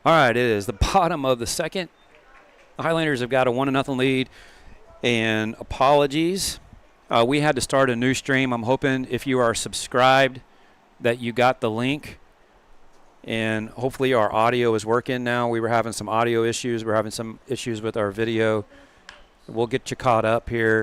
All right, it is the bottom of the second. The Highlanders have got a 1-0 lead. And apologies. We had to start a new stream. I'm hoping if you are subscribed that you got the link. And hopefully our audio is working now. We were having some audio issues. We're having some issues with our video. We'll get you caught up here.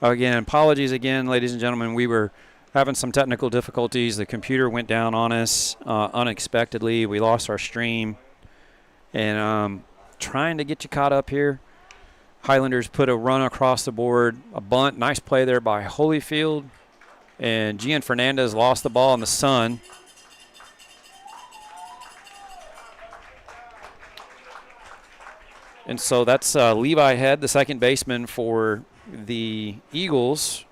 Again, apologies again, ladies and gentlemen. We were having some technical difficulties. The computer went down on us unexpectedly. We lost our stream. And trying to get you caught up here. Highlanders put a run across the board, a bunt. Nice play there by Holyfield. And Gian Fernandez lost the ball in the sun. And so that's Levi Head, the second baseman for the Eagles,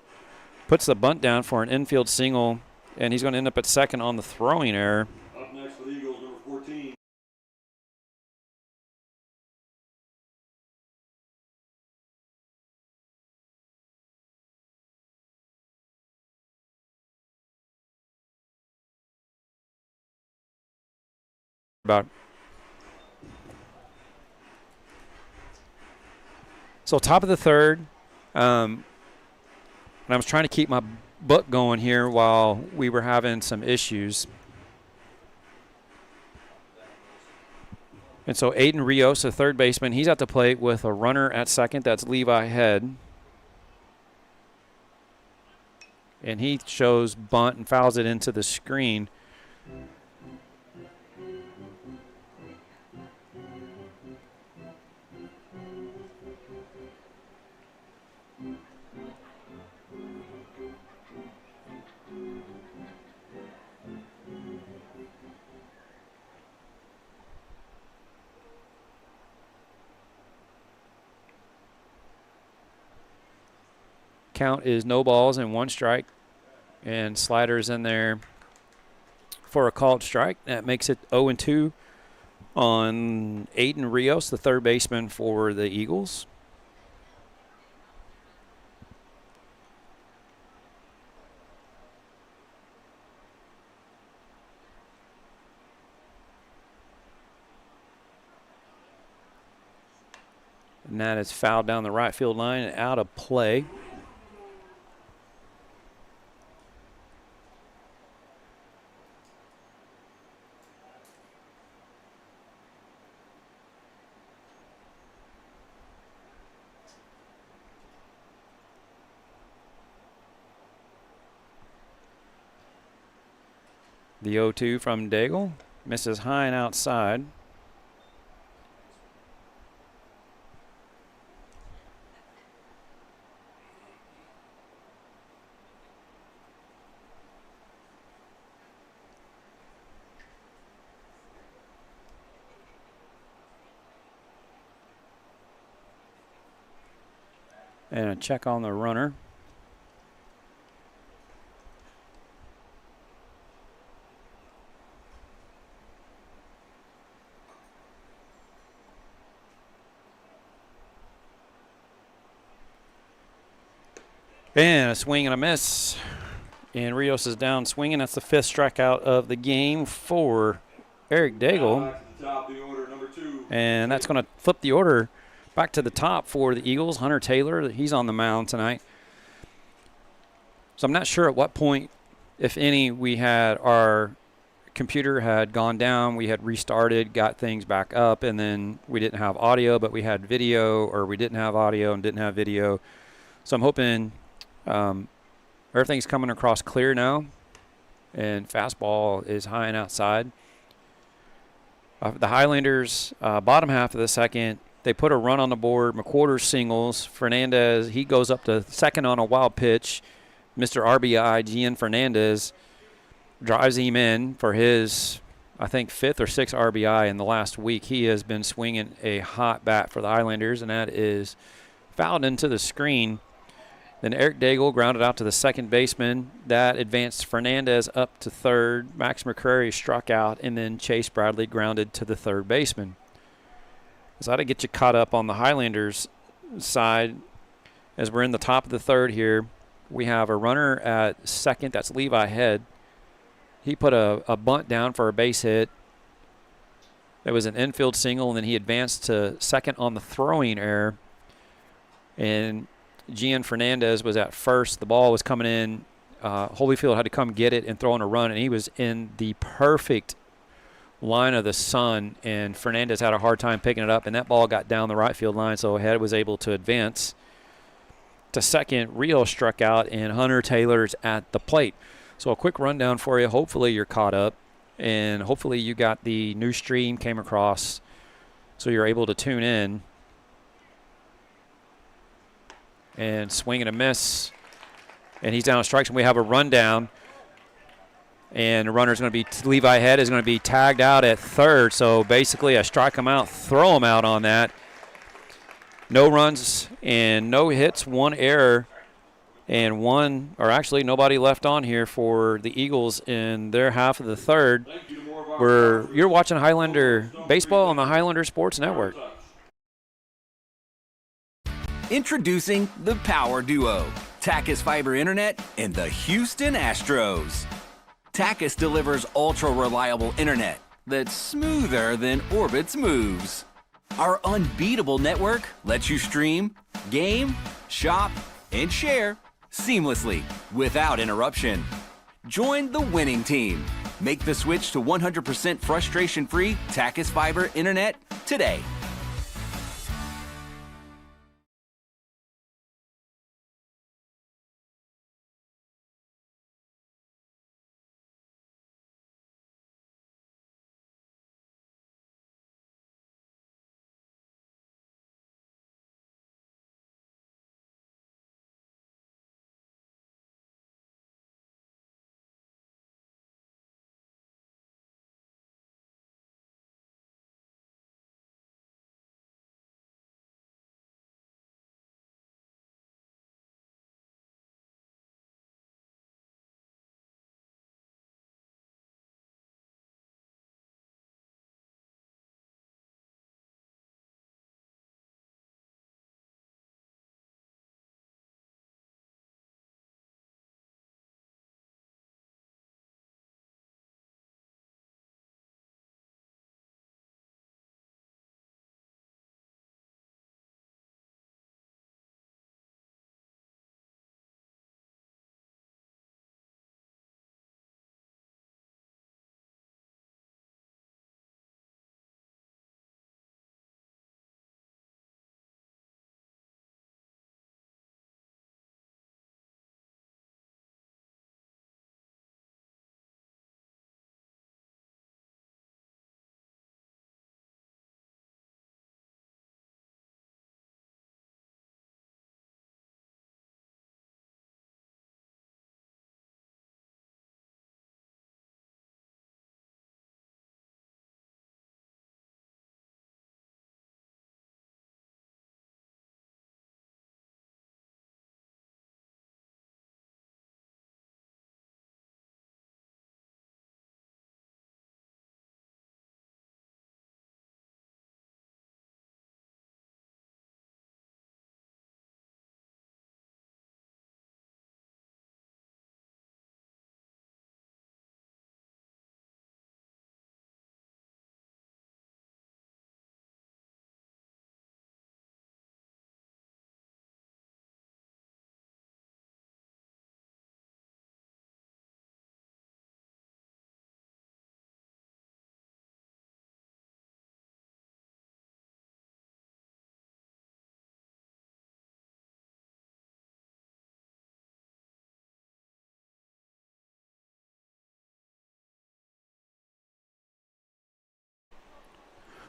puts the bunt down for an infield single, and he's going to end up at second on the throwing error. Up next for the Eagles, number 14. So top of the third, and I was trying to keep my book going here while we were having some issues. And so Aiden Rios, the third baseman, he's at the plate with a runner at second. That's Levi Head. And he shows bunt and fouls it into the screen. Count is no balls and 1 strike. And sliders in there for a called strike. That makes it 0-2 on Aiden Rios, the third baseman for the Eagles. And that is fouled down the right field line and out of play. The 0-2 from Daigle. Misses high and outside. And a check on the runner. And a swing and a miss. And Rios is down swinging. That's the 5th strikeout of the game for Eric Daigle. And that's going to flip the order back to the top for the Eagles. Hunter Taylor, he's on the mound tonight. So I'm not sure at what point, if any, we had our computer had gone down, we had restarted, got things back up, and then we didn't have audio, but we had video, or we didn't have audio and didn't have video. So I'm hoping everything's coming across clear now, and fastball is high and outside. The Highlanders, bottom half of the second, they put a run on the board. McWhorter singles. Fernandez, he goes up to second on a wild pitch. Mr. RBI, Gian Fernandez, drives him in for his, I think, 5th or 6th RBI in the last week. He has been swinging a hot bat for the Highlanders, and that is fouled into the screen. Then Eric Daigle grounded out to the second baseman. That advanced Fernandez up to third. Max McCrary struck out, and then Chase Bradley grounded to the third baseman. So that'll get you caught up on the Highlanders side. As we're in the top of the third here, we have a runner at second. That's Levi Head. He put a bunt down for a base hit. It was an infield single, and then he advanced to second on the throwing error. And Gian Fernandez was at first. The ball was coming in. Holyfield had to come get it and throw in a run, and he was in the perfect line of the sun, and Fernandez had a hard time picking it up, and that ball got down the right field line, so Head was able to advance to second. Rio struck out, and Hunter Taylor's at the plate. So a quick rundown for you. Hopefully you're caught up, and hopefully you got the new stream came across so you're able to tune in. And swing and a miss. And he's down on strikes, and we have a rundown. And the runner's going to be, Levi Head is going to be tagged out at third. So basically a strike him out, throw him out on that. No runs and no hits, 1 error, and nobody left on here for the Eagles in their half of the third. You're watching Highlander baseball on the Highlander Sports Network. Introducing the Power Duo, Tachus Fiber Internet and the Houston Astros. Tachus delivers ultra-reliable internet that's smoother than Orbit's moves. Our unbeatable network lets you stream, game, shop, and share seamlessly without interruption. Join the winning team. Make the switch to 100% frustration-free Tachus Fiber Internet today.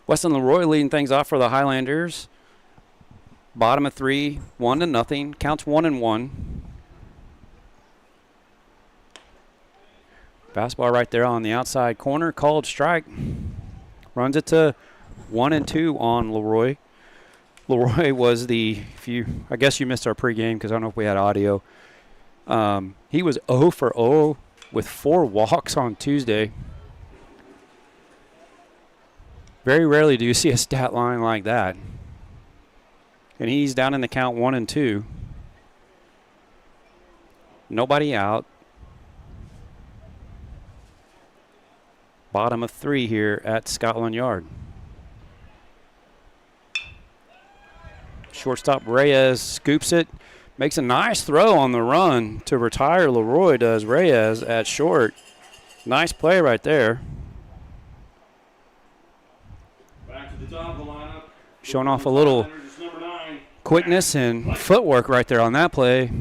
Weston Leroy leading things off for the Highlanders. Bottom of 3, 1-0. Counts 1-1. Fastball right there on the outside corner, called strike. Runs it to 1-2 on Leroy. Leroy was I guess you missed our pregame because I don't know if we had audio. He was 0 for 0 with 4 walks on Tuesday. Very rarely do you see a stat line like that. And he's down in the count 1-2. Nobody out. Bottom of 3 here at Scotland Yard. Shortstop Reyes scoops it. Makes a nice throw on the run to retire Leroy, does Reyes at short. Nice play right there. Back to the top of the lineup. Showing off a little quickness and footwork right there on that play.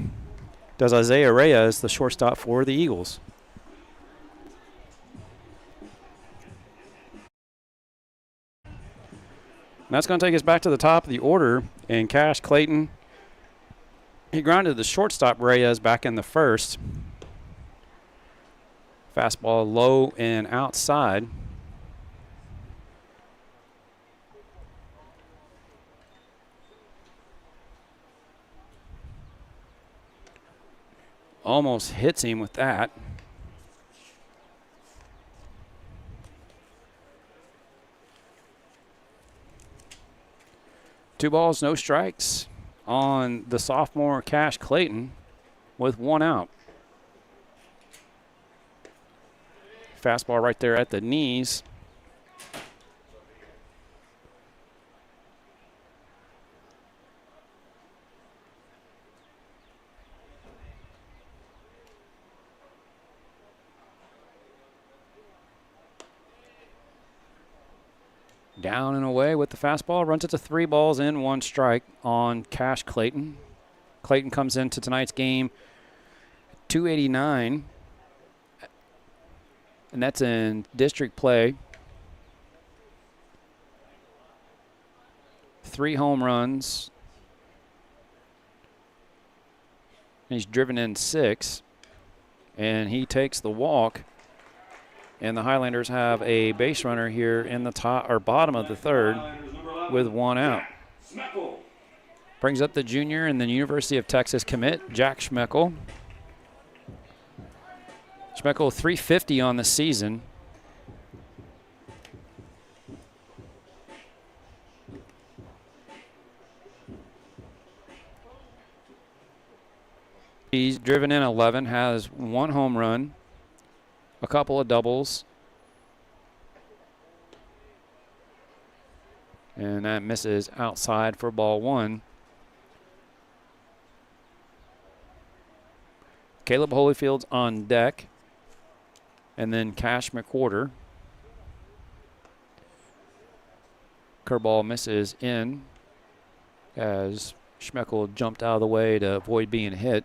Does Isaiah Reyes, the shortstop for the Eagles. And that's going to take us back to the top of the order. And Cash Clayton, he grounded the shortstop Reyes back in the first. Fastball low and outside. Almost hits him with that. Two balls, no strikes on the sophomore Cash Clayton with 1 out. Fastball right there at the knees. Down and away with the fastball. Runs it to 3 balls in 1 strike on Cash Clayton. Clayton comes into tonight's game 289. And that's in district play. 3 home runs. And he's driven in 6. And he takes the walk. And the Highlanders have a base runner here in the top or bottom of the 3rd with 1 out. Brings up the junior and the University of Texas commit, Jack Schmeckel. Schmeckel 350 on the season. He's driven in 11, has 1 home run, a couple of doubles. And that misses outside for ball 1. Caleb Holyfield's on deck. And then Cash McWhorter. Curveball misses in as Schmeckel jumped out of the way to avoid being hit.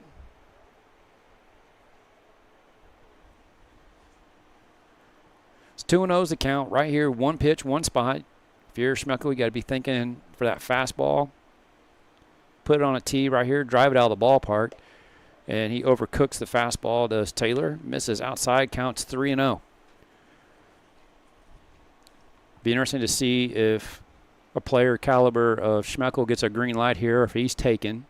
It's 2-0's the count right here. 1 pitch, 1 spot. If you're Schmeckel, you got to be thinking for that fastball. Put it on a tee right here, drive it out of the ballpark. And he overcooks the fastball, does Taylor. Misses outside, counts 3-0. Be interesting to see if a player caliber of Schmeckel gets a green light here, if he's taken.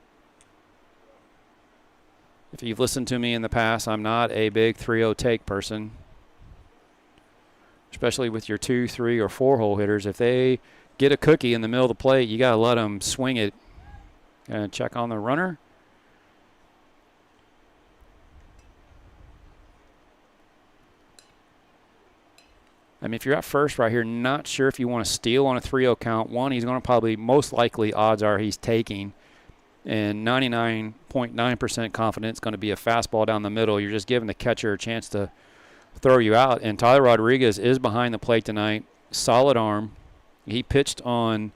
If you've listened to me in the past, I'm not a big 3-0 take person. Especially with your 2, 3, or 4-hole hitters. If they get a cookie in the middle of the plate, you got to let them swing it. And check on the runner. I mean, if you're at first right here, not sure if you want to steal on a 3-0 count. One, he's going to probably, most likely, odds are he's taking. And 99.9% confident it's going to be a fastball down the middle. You're just giving the catcher a chance to throw you out. And Tyler Rodriguez is behind the plate tonight. Solid arm. He pitched on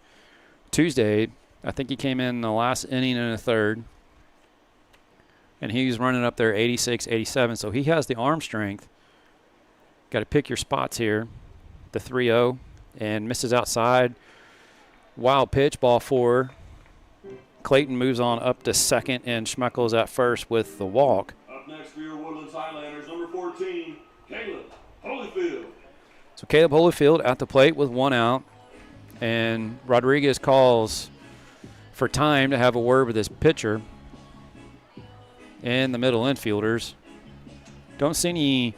Tuesday. I think he came in the last inning and a third. And he's running up there 86, 87. So he has the arm strength. Got to pick your spots here. The 3-0 and misses outside. Wild pitch, ball 4. Clayton moves on up to second, and Schmeckles at first with the walk. Up next for your Woodlands Highlanders, number 14, Caleb Holyfield. So Caleb Holyfield at the plate with 1 out, and Rodriguez calls for time to have a word with his pitcher and the middle infielders. Don't see any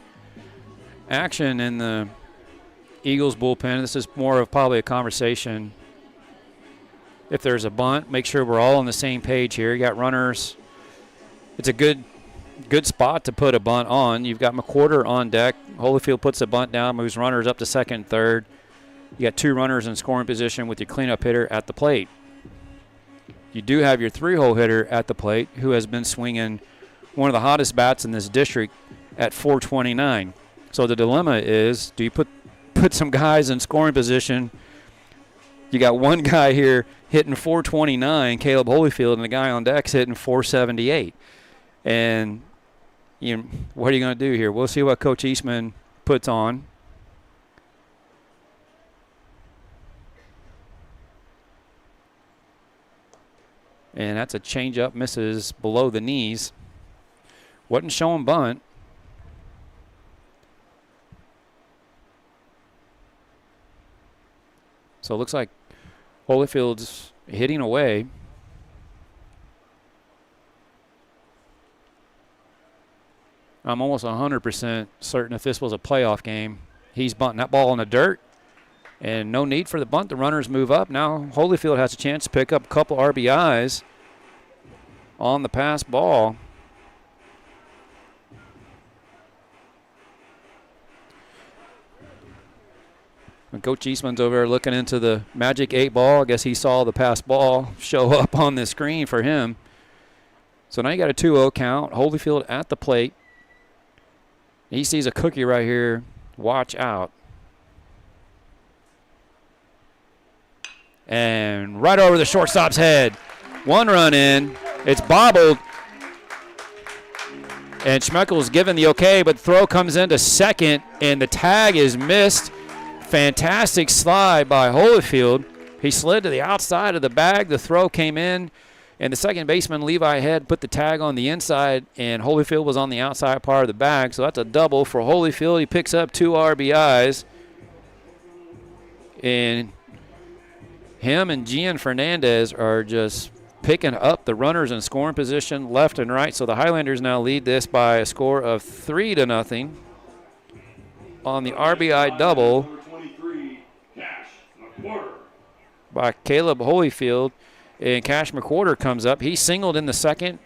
action in the Eagles bullpen. This is more of probably a conversation. If there's a bunt, make sure we're all on the same page here. You got runners. It's a good spot to put a bunt on. You've got McWhorter on deck. Holyfield puts a bunt down, moves runners up to second and third. You got 2 runners in scoring position with your cleanup hitter at the plate. You do have your 3-hole hitter at the plate, who has been swinging one of the hottest bats in this district at 429. So the dilemma is, do you put some guys in scoring position? You got one guy here hitting 429, Caleb Holyfield, and the guy on deck's hitting 478. And what are you going to do here? We'll see what Coach Eastman puts on. And that's a changeup, misses below the knees. Wasn't showing bunt. So it looks like Holyfield's hitting away. I'm almost 100% certain if this was a playoff game, he's bunting that ball in the dirt. And no need for the bunt. The runners move up. Now Holyfield has a chance to pick up a couple RBIs on the pass ball. And Coach Eastman's over there looking into the magic 8 ball. I guess he saw the pass ball show up on the screen for him. So now you got a 2-0 count. Holyfield at the plate. He sees a cookie right here. Watch out. And right over the shortstop's head. 1 run in. It's bobbled. And Schmeckles given the okay, but the throw comes into second, and the tag is missed. Fantastic slide by Holyfield. He slid to the outside of the bag. The throw came in, and the second baseman, Levi Head, put the tag on the inside, and Holyfield was on the outside part of the bag. So that's a double for Holyfield. He picks up 2 RBIs. And him and Gian Fernandez are just picking up the runners in scoring position left and right. So the Highlanders now lead this by a score of 3-0 on the RBI double by Caleb Holyfield. And Cash McWhorter comes up. He singled in the second,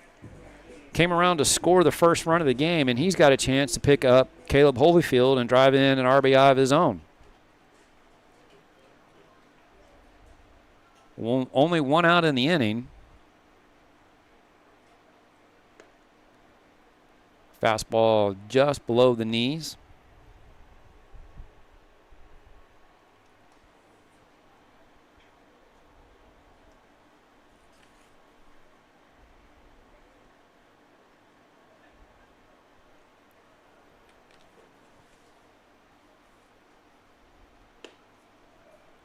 came around to score the first run of the game, and he's got a chance to pick up Caleb Holyfield and drive in an RBI of his own. Only 1 out in the inning. Fastball just below the knees.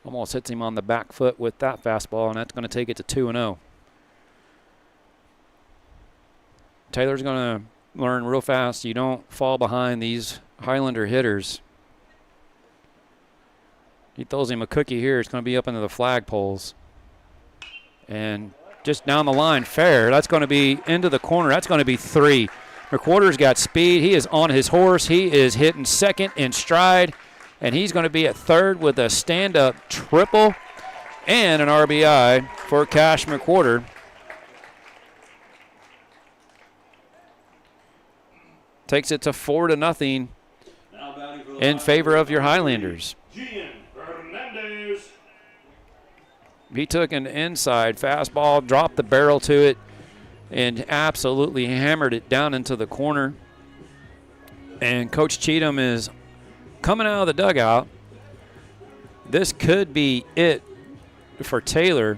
Almost hits him on the back foot with that fastball, and that's going to take it to 2-0. Taylor's going to learn real fast. You don't fall behind these Highlander hitters. He throws him a cookie here. It's going to be up into the flagpoles. And just down the line, fair. That's going to be into the corner. That's going to be 3. McWhorter's got speed. He is on his horse. He is hitting second in stride. And he's going to be at third with a stand-up triple and an RBI for Cash McWhorter. Takes it to 4-0 in favor of your Highlanders. He took an inside fastball, dropped the barrel to it, and absolutely hammered it down into the corner. And Coach Cheatham is coming out of the dugout. This could be it for Taylor.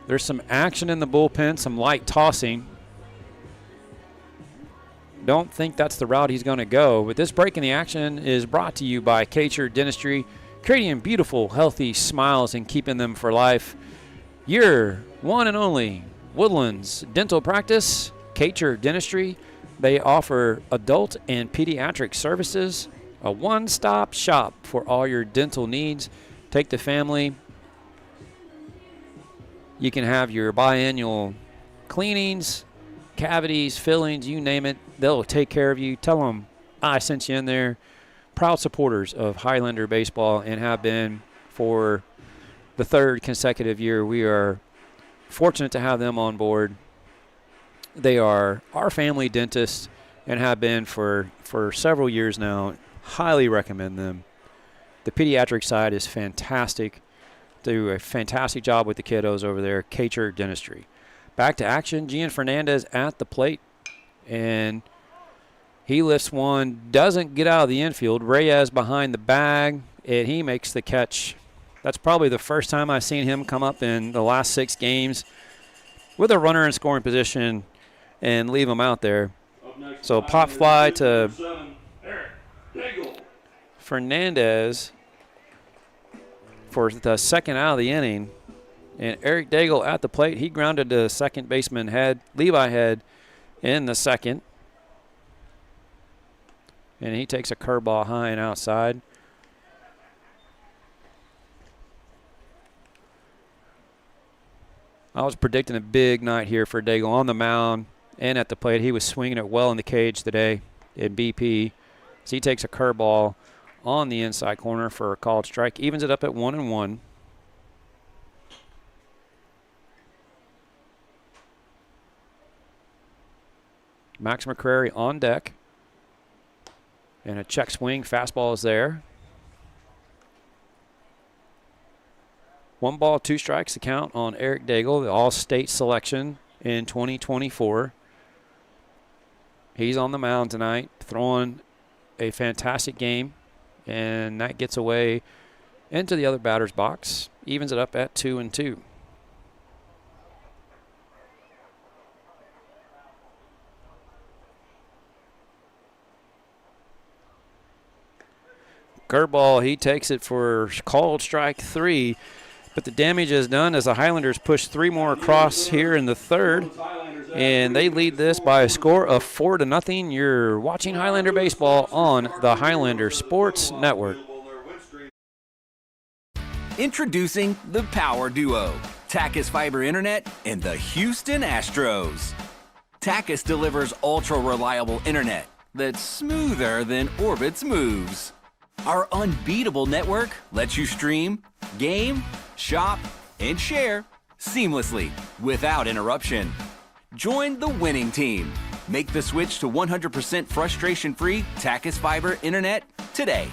There's some action in the bullpen, some light tossing. don't think that's the route he's going to go. But this break in the action is brought to you by txhsbsb Dentistry, creating beautiful, healthy smiles and keeping them for life. Your one and only Woodlands Dental Practice, txhsbsb Dentistry. They offer adult and pediatric services, a one-stop shop for all your dental needs. Take the family. You can have your biannual cleanings, cavities, fillings, you name it. They'll take care of you. Tell them I sent you in there. Proud supporters of Highlander baseball and have been for the third consecutive year. We are fortunate to have them on board. They are our family dentists and have been for several years now. Highly recommend them. The pediatric side is fantastic. Do a fantastic job with the kiddos over there. txhsbsb Dentistry. Back to action. Gian Fernandez at the plate. And he lifts one. Doesn't get out of the infield. Reyes behind the bag. And he makes the catch. That's probably the first time I've seen him come up in the last 6 games with a runner in scoring position and leave him out there. So pop fly to Fernandez for the second out of the inning. And Eric Daigle at the plate. He grounded to second baseman Levi Head in the second. And he takes a curveball high and outside. I was predicting a big night here for Daigle on the mound and at the plate. He was swinging it well in the cage today in BP. So he takes a curveball on the inside corner for a called strike. Evens it up at 1-1. Max McCrary on deck. And a check swing. Fastball is there. 1 ball, 2 strikes, the count on Eric Daigle, the All-State selection in 2024. He's on the mound tonight, throwing a fantastic game, and that gets away into the other batter's box. Evens it up at 2-2. Curveball, he takes it for called strike 3. But the damage is done as the Highlanders push 3 more across here in the third. And they lead this by a score of 4-0. You're watching Highlander baseball on the Highlander Sports Network. Introducing the Power Duo, Tachus Fiber Internet and the Houston Astros. Tachus delivers ultra-reliable internet that's smoother than Orbit's moves. Our unbeatable network lets you stream, game, shop, and share seamlessly without interruption. Join the winning team. Make the switch to 100% frustration-free Tachus Fiber Internet today.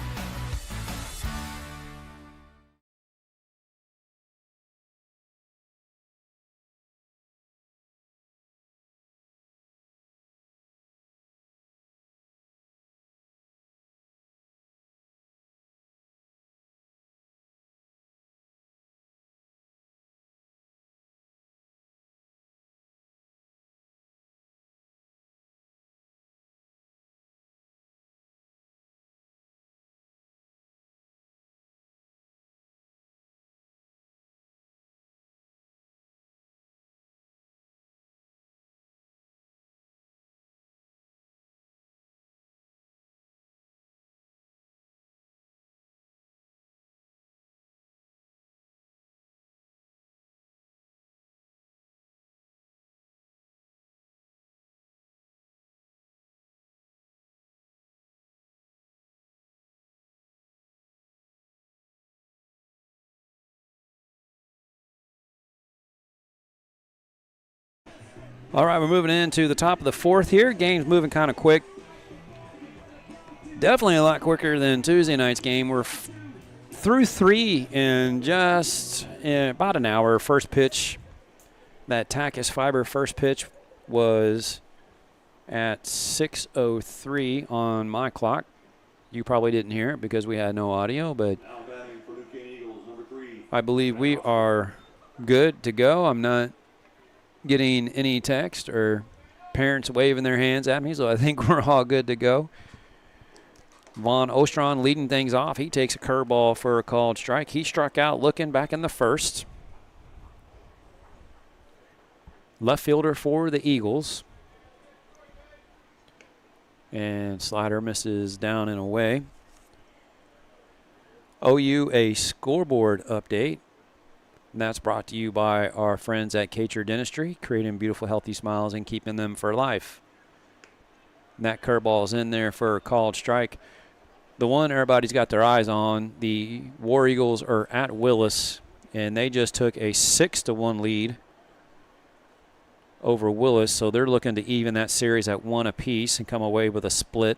All right, we're moving into the top of the 4th here. Game's moving kind of quick. Definitely a lot quicker than Tuesday night's game. We're through 3 in just about an hour. First pitch, that Tachus Fiber first pitch was at 6:03 on my clock. You probably didn't hear it because we had no audio, but I believe we are good to go. I'm not getting any text or parents waving their hands at me, so I think we're all good to go. Von Ostron leading things off. He takes a curveball for a called strike. He struck out looking back in the first. Left fielder for the Eagles. And slider misses down and away. OU a scoreboard update. And that's brought to you by our friends at Kacher Dentistry, creating beautiful, healthy smiles and keeping them for life. And that curveball is in there for a called strike. The one everybody's got their eyes on, the War Eagles are at Willis, and they just took a 6-1 lead over Willis, so they're looking to even that series at 1 apiece and come away with a split.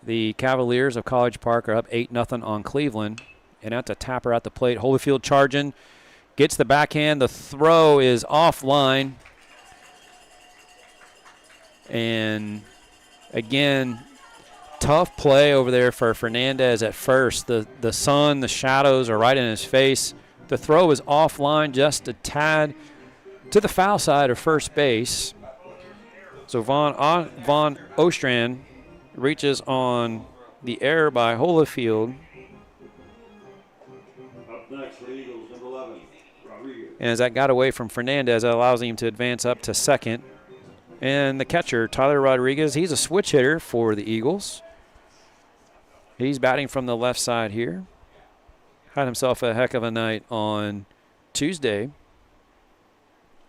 The Cavaliers of College Park are up 8-0 on Cleveland, and that's a tapper at the plate. Holyfield charging, gets the backhand. The throw is offline, and again, tough play over there for Fernandez at first. The sun, the shadows are right in his face. The throw is offline just a tad to the foul side of first base. So Von Ostrand reaches on the error by Holyfield. Up next for the Eagles, number 11, Rodriguez. And as that got away from Fernandez, that allows him to advance up to second. And the catcher, Tyler Rodriguez, he's a switch hitter for the Eagles. He's batting from the left side here. Had himself a heck of a night on Tuesday,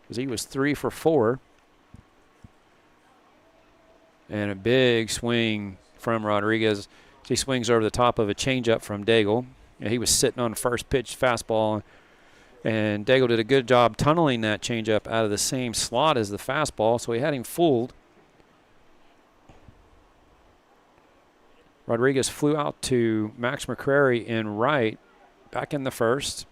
because he was 3 for 4. And a big swing from Rodriguez. He swings over the top of a changeup from Daigle. And he was sitting on first pitch fastball. And Daigle did a good job tunneling that changeup out of the same slot as the fastball, so he had him fooled. Rodriguez flew out to Max McCrary in right, back in the first.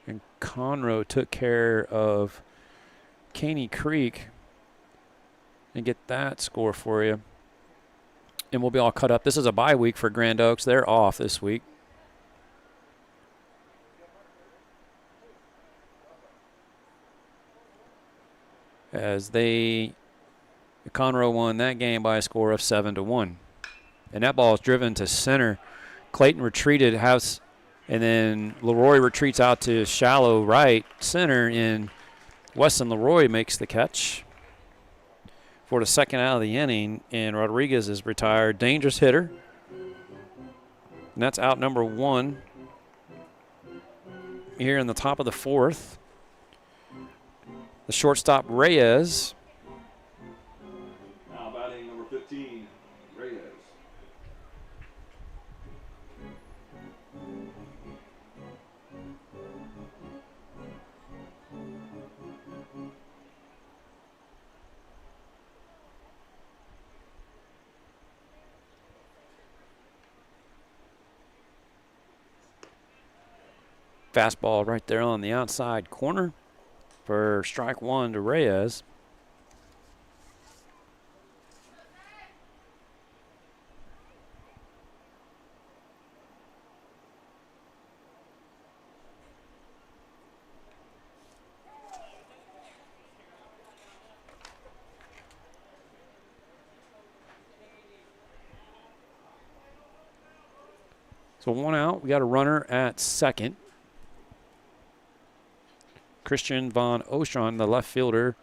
And Conroe took care of Caney Creek and get that score for you. And we'll be all cut up. This is a bye week for Grand Oaks. They're off this week. As Conroe won that game by a score of 7-1. And that ball is driven to center. Clayton retreated, and then Leroy retreats out to shallow right center, and Weston Leroy makes the catch for the second out of the inning, and Rodriguez is retired. Dangerous hitter. And that's out number 1 here in the top of the 4th. The shortstop, Reyes. Now batting number 15, Reyes. Fastball right there on the outside corner for strike 1 to Reyes. So 1 out. We got a runner at second. Christian Von Ostron, the left fielder,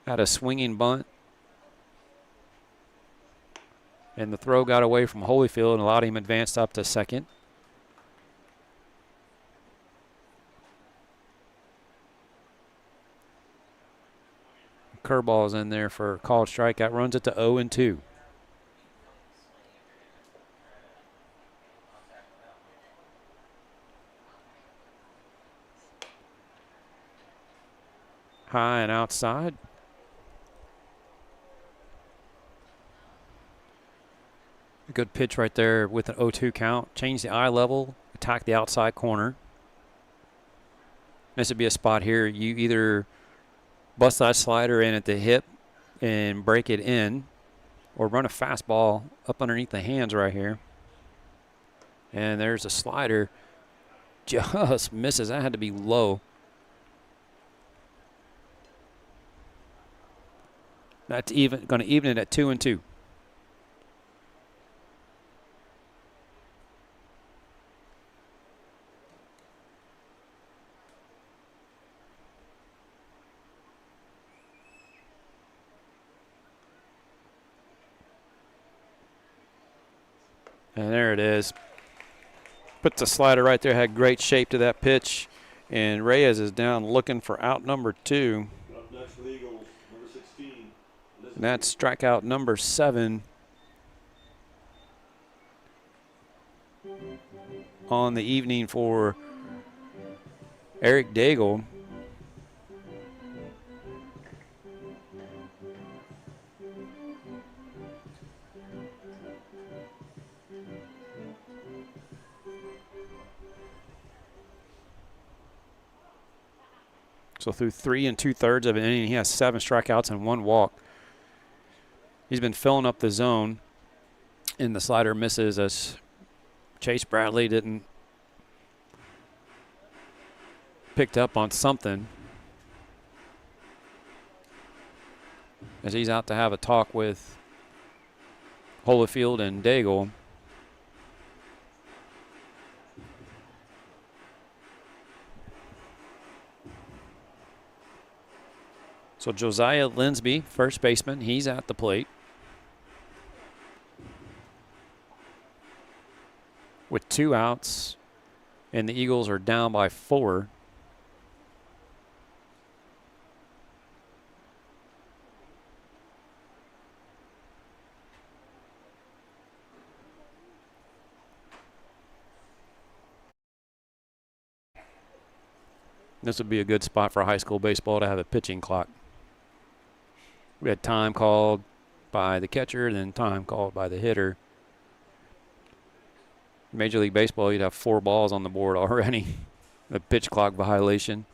had a swinging bunt. And the throw got away from Holyfield and allowed him advance up to second. Curveball is in there for a called strike. That runs it to 0-2. High and outside. A good pitch right there with an 0-2 count. Change the eye level, attack the outside corner. This would be a spot here. You either bust that slider in at the hip and break it in, or run a fastball up underneath the hands right here. And there's a slider. Just misses. That had to be low. That's even going to even it at 2-2. And there it is. Puts the slider right there. Had great shape to that pitch. And Reyes is down looking for out number 2. Up next for the Eagles, number 16. And that's strikeout number 7 on the evening for Eric Daigle. So through 3 2/3 of an inning, he has 7 strikeouts and 1 walk. He's been filling up the zone, and the slider misses as Chase Bradley didn't picked up on something as he's out to have a talk with Holyfield and Daigle. So Josiah Linsby, first baseman, he's at the plate. With 2 outs, and the Eagles are down by 4. This would be a good spot for high school baseball to have a pitching clock. We had time called by the catcher and then time called by the hitter. Major League Baseball, you'd have 4 balls on the board already. The pitch clock violation.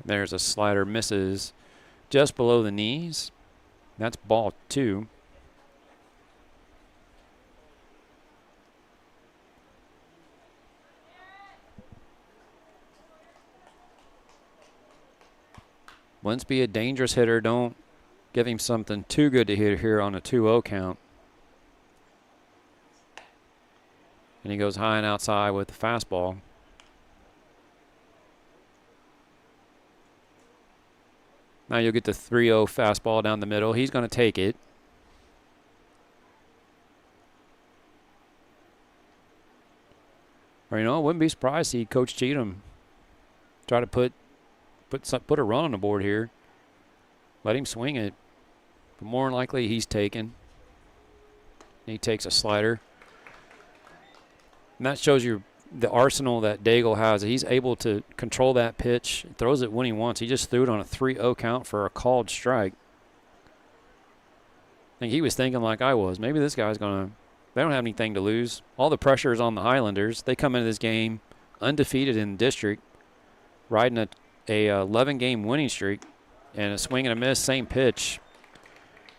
There's a slider, misses just below the knees. That's ball 2. Linsby, a dangerous hitter. Don't give him something too good to hit here on a 2-0 count. And he goes high and outside with the fastball. Now you'll get the 3-0 fastball down the middle. He's going to take it. Or, you know, I wouldn't be surprised to see Coach Cheatham try to put a run on the board here. Let him swing it. But more than likely, he's taken. He takes a slider. And that shows you the arsenal that Daigle has. He's able to control that pitch, throws it when he wants. He just threw it on a 3-0 count for a called strike. I think he was thinking like I was. Maybe this guy's going to – they don't have anything to lose. All the pressure is on the Highlanders. They come into this game undefeated in the district, riding a 11-game winning streak, and a swing and a miss, same pitch,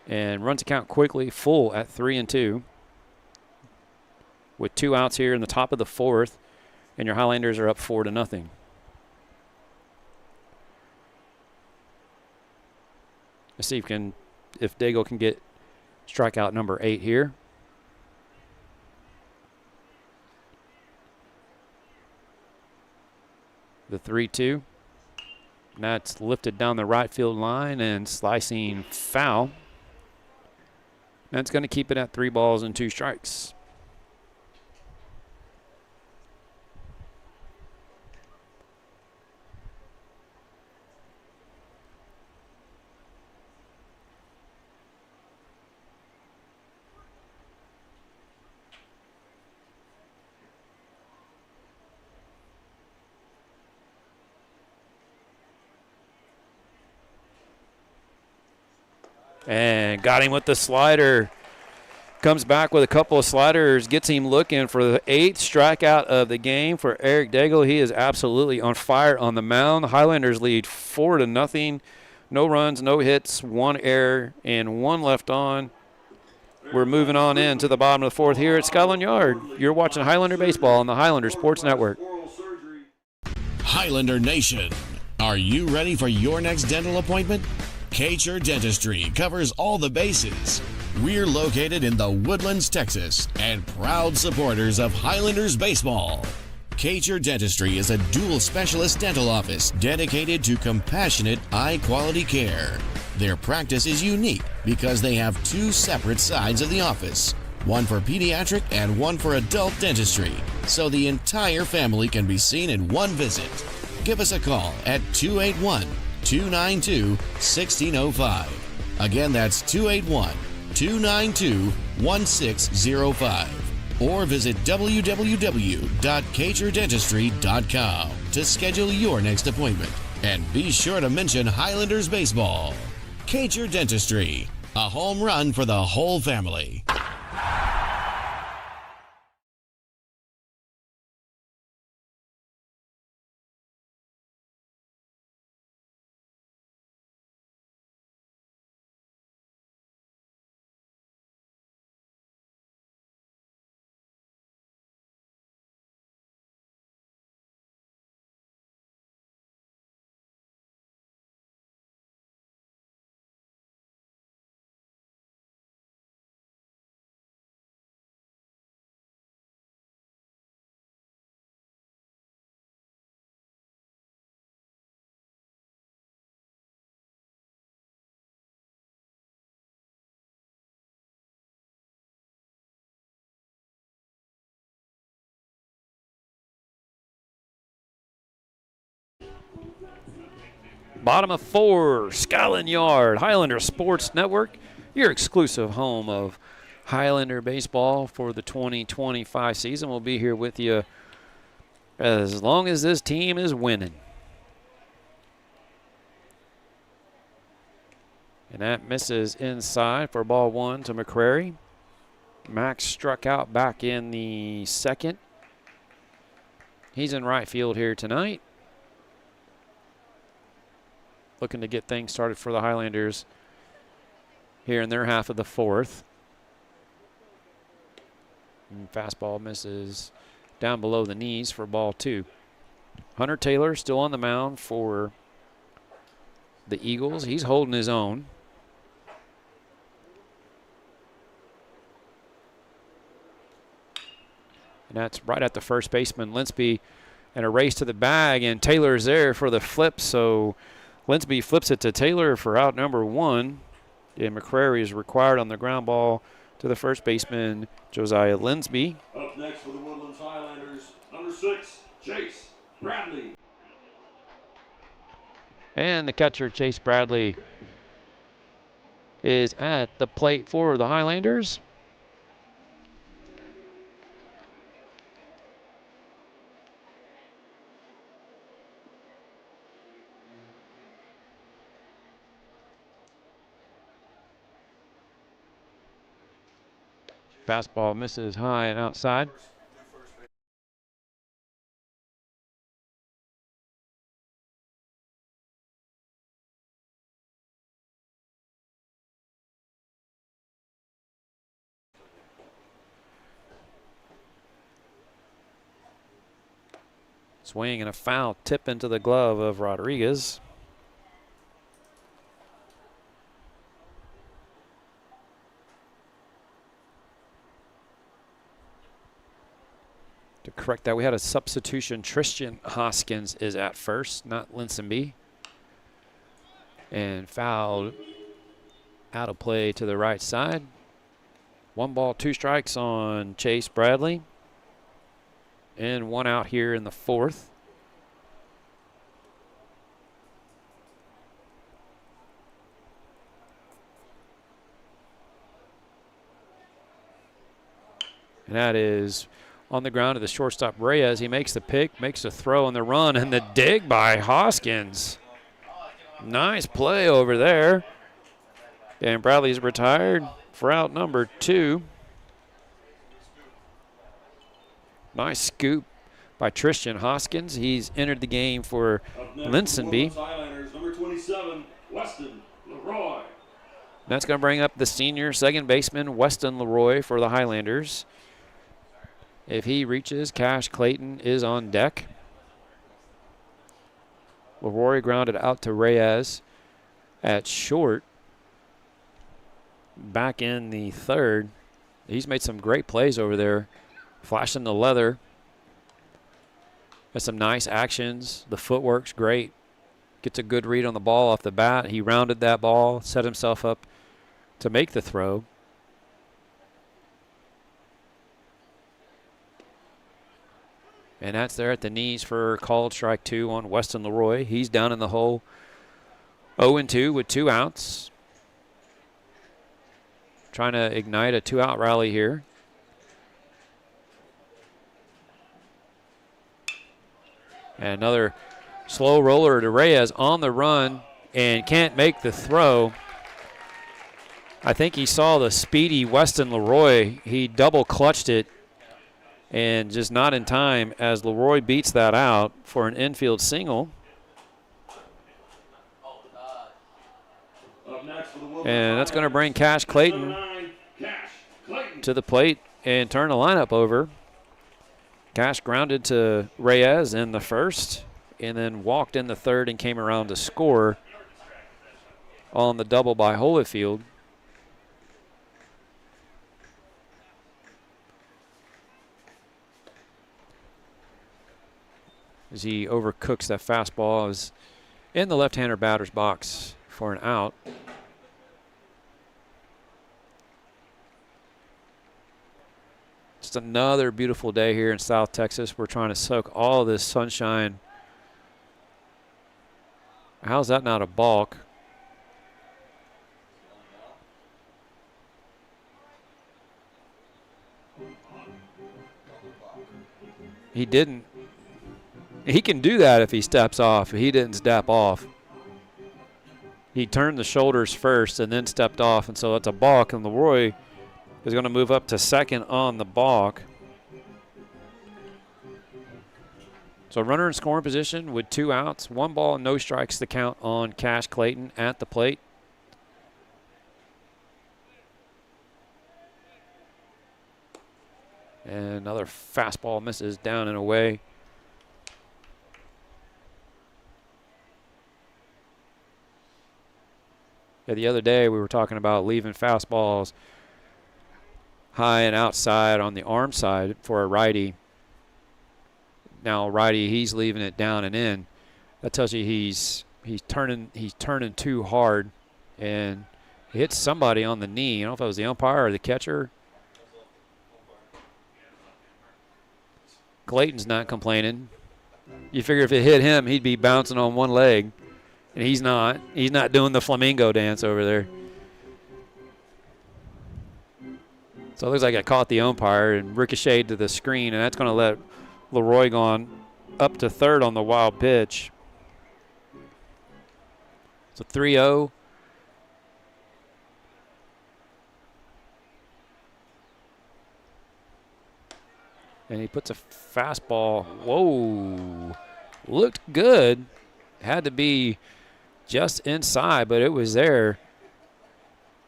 and runs the count quickly, full at 3-2. With 2 outs here in the top of the 4th, and your Highlanders are up 4-0. Let's see if Daigle can get strikeout number 8 here. The 3-2. That's lifted down the right field line and slicing foul. That's going to keep it at 3 balls and 2 strikes. And got him with the slider. Comes back with a couple of sliders, gets him looking for the 8th strikeout of the game for Eric Daigle. He is absolutely on fire on the mound. The Highlanders lead 4-0. No runs, no hits, 1 error, and 1 left on. We're moving on into the bottom of the 4th here at Scotland Yard. You're watching Highlander Baseball on the Highlander Sports Network. Highlander Nation, are you ready for your next dental appointment? txhsbsb Dentistry covers all the bases. We're located in the Woodlands, Texas, and proud supporters of Highlanders baseball. txhsbsb Dentistry is a dual specialist dental office dedicated to compassionate, high-quality care. Their practice is unique because they have 2 separate sides of the office, one for pediatric and one for adult dentistry, so the entire family can be seen in one visit. Give us a call at 281-292-1605. Again, that's 281-292-1605. Or visit www.txhsbsb.com to schedule your next appointment. And be sure to mention Highlanders Baseball. txhsbsb Dentistry, a home run for the whole family. Bottom of 4, Scotland Yard, Highlander Sports Network, your exclusive home of Highlander baseball for the 2025 season. We'll be here with you as long as this team is winning. And that misses inside for ball 1 to McCrary. Max struck out back in the 2nd. He's in right field here tonight, looking to get things started for the Highlanders here in their half of the 4th. And fastball misses down below the knees for ball 2. Hunter Taylor still on the mound for the Eagles. He's holding his own. And that's right at the first baseman, Linsby, and a race to the bag, and Taylor's there for the flip, so Linsby flips it to Taylor for out number 1, and McCrary is required on the ground ball to the first baseman, Josiah Linsby. Up next for the Woodlands Highlanders, number 6, Chase Bradley. And the catcher, Chase Bradley, is at the plate for the Highlanders. Fastball misses high and outside. Swing and a foul tip into the glove of Rodriguez. To correct that, we had a substitution. Tristan Hoskins is at first, not Linsby. And fouled out of play to the right side. 1 ball, 2 strikes on Chase Bradley. And 1 out here in the 4th. And that is on the ground to the shortstop, Reyes. He makes the pick, makes the throw and the run, and the dig by Hoskins. Nice play over there. And Bradley's retired for out number 2. Nice scoop by Tristan Hoskins. He's entered the game for Up next, Linsonby. Woodlands Highlanders, number 27, Weston Leroy. That's going to bring up the senior second baseman, Weston Leroy, for the Highlanders. If he reaches, Cash Clayton is on deck. Leroy grounded out to Reyes at short. Back in the third. He's made some great plays over there. Flashing the leather. Has some nice actions. The footwork's great. Gets a good read on the ball off the bat. He rounded that ball, set himself up to make the throw. And that's there at the knees for called strike 2 on Weston Leroy. He's down in the hole 0-2 with 2 outs. Trying to ignite a 2-out rally here. And another slow roller to Reyes on the run and can't make the throw. I think he saw the speedy Weston Leroy. He double clutched it and just not in time as Leroy beats that out for an infield single. And that's going to bring Cash Clayton to the plate and turn the lineup over. Cash grounded to Reyes in the first and then walked in the third and came around to score on the double by Holyfield. As he overcooks that fastball, is in the left-hander batter's box for an out. Just another beautiful day here in South Texas. We're trying to soak all this sunshine. How's that not a balk? He didn't. He can do that if he steps off. He didn't step off. He turned the shoulders first and then stepped off, and so that's a balk, and Leroy is going to move up to second on the balk. So runner in scoring position with 2 outs, 1 ball, no strikes to count on Cash Clayton at the plate. And another fastball misses down and away. Yeah, the other day we were talking about leaving fastballs high and outside on the arm side for a righty. Now righty, he's leaving it down and in. That tells you he's turning too hard, and he hits somebody on the knee. I don't know if it was the umpire or the catcher. Clayton's not complaining. You figure if it hit him, he'd be bouncing on one leg. And he's not. He's not doing the flamingo dance over there. So it looks like I caught the umpire and ricocheted to the screen, and that's going to let Leroy go on up to third on the wild pitch. So 3-0. And he puts a fastball. Whoa. Looked good. Had to be just inside, but it was there.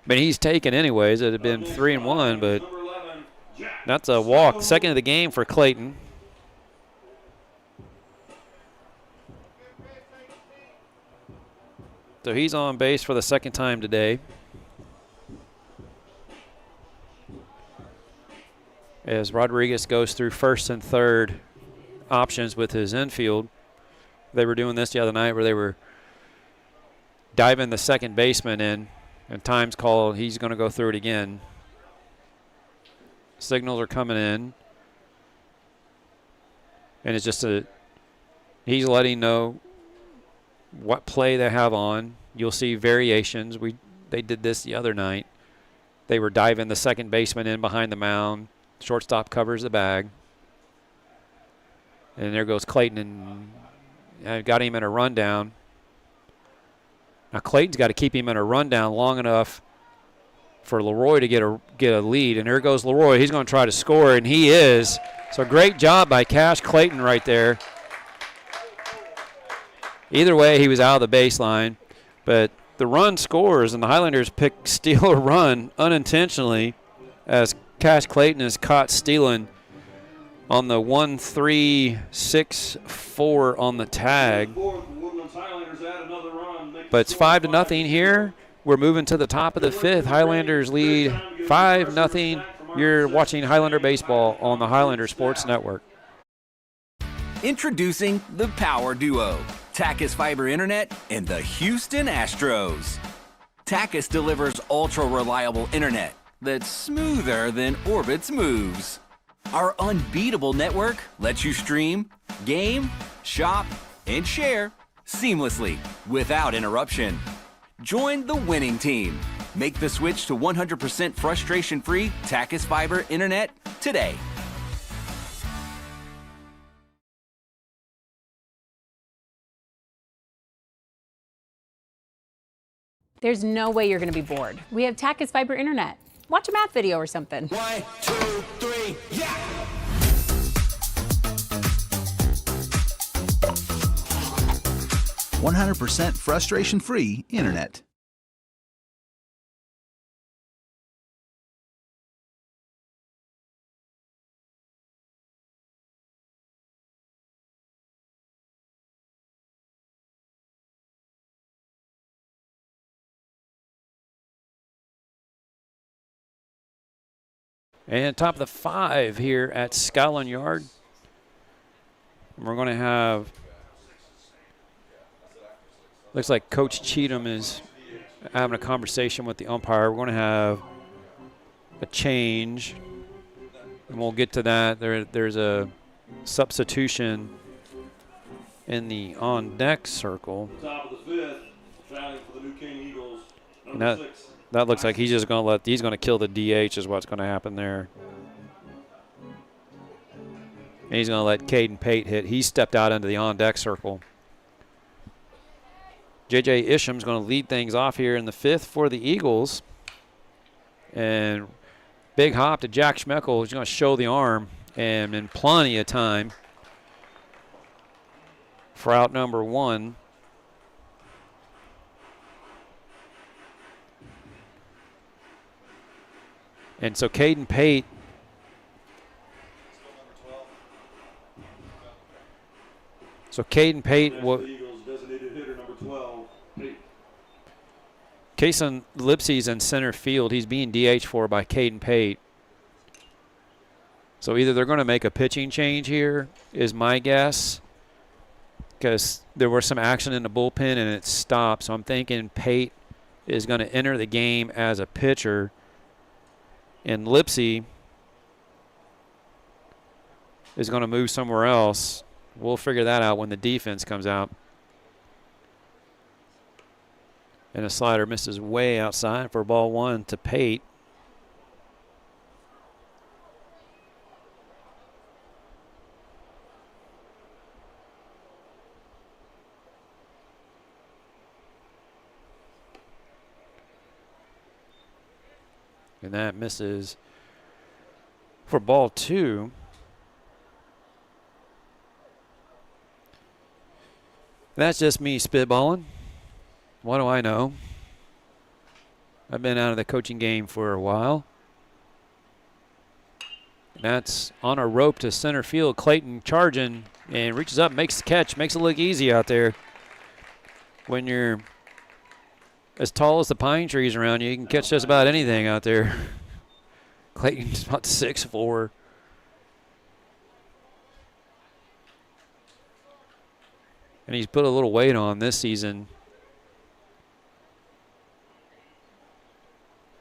I mean, he's taken anyways. It had been 3-1, but that's a walk. Second of the game for Clayton. So he's on base for the second time today. As Rodriguez goes through first and third options with his infield. They were doing this the other night where they were diving the second baseman in, and time's called. He's going to go through it again. Signals are coming in. And it's just he's letting know what play they have on. You'll see variations. They did this the other night. They were diving the second baseman in behind the mound. Shortstop covers the bag. And there goes Clayton, and got him in a rundown. Now Clayton's got to keep him in a rundown long enough for Leroy to get a lead. And there goes Leroy. He's going to try to score, and he is. So great job by Cash Clayton right there. Either way, he was out of the baseline. But the run scores, and the Highlanders steal a run unintentionally as Cash Clayton is caught stealing on the 1-3-6-4 on the tag. But it's 5-0 here. We're moving to the top of the fifth. Highlanders lead 5-0. You're watching Highlander baseball on the Highlander Sports Network. Introducing the Power Duo, Tachus Fiber Internet and the Houston Astros. Tachus delivers ultra-reliable internet that's smoother than Orbit's moves. Our unbeatable network lets you stream, game, shop, and share seamlessly without interruption. Join the winning team. Make the switch to 100% frustration-free Tachus Fiber Internet today. There's no way you're going to be bored. We have Tachus Fiber Internet. Watch a math video or something. 1, 2, 3, yeah! 100% frustration-free internet. And top of the 5 here at Scotland Yard. We're going to have, looks like Coach Cheatham is having a conversation with the umpire. We're going to have a change, and we'll get to that. There's a substitution in the on-deck circle. Top of the fifth, shouting for the new Caney Eagles, And number 6. that looks like he's just going to he's going to kill the DH is what's going to happen there. And he's going to let Caden Pate hit. He stepped out into the on-deck circle. J.J. Isham's going to lead things off here in the 5th for the Eagles. And big hop to Jack Schmeckel, who's going to show the arm, and in plenty of time for out number 1. And so Caden Pate Eagles designated hitter number 12, Pate. Kason Lipsey's in center field. He's being DH for by Caden Pate. So either they're going to make a pitching change here, is my guess, because there was some action in the bullpen and it stopped. So I'm thinking Pate is going to enter the game as a pitcher. And Lipsey is going to move somewhere else. We'll figure that out when the defense comes out. And a slider misses way outside for ball 1 to Pate. And that misses for ball 2. That's just me spitballing. What do I know? I've been out of the coaching game for a while. And that's on a rope to center field. Clayton charging and reaches up, makes the catch, makes it look easy out there. When you're as tall as the pine trees around you, you can catch just about anything out there. Clayton's about 6'4". And he's put a little weight on this season,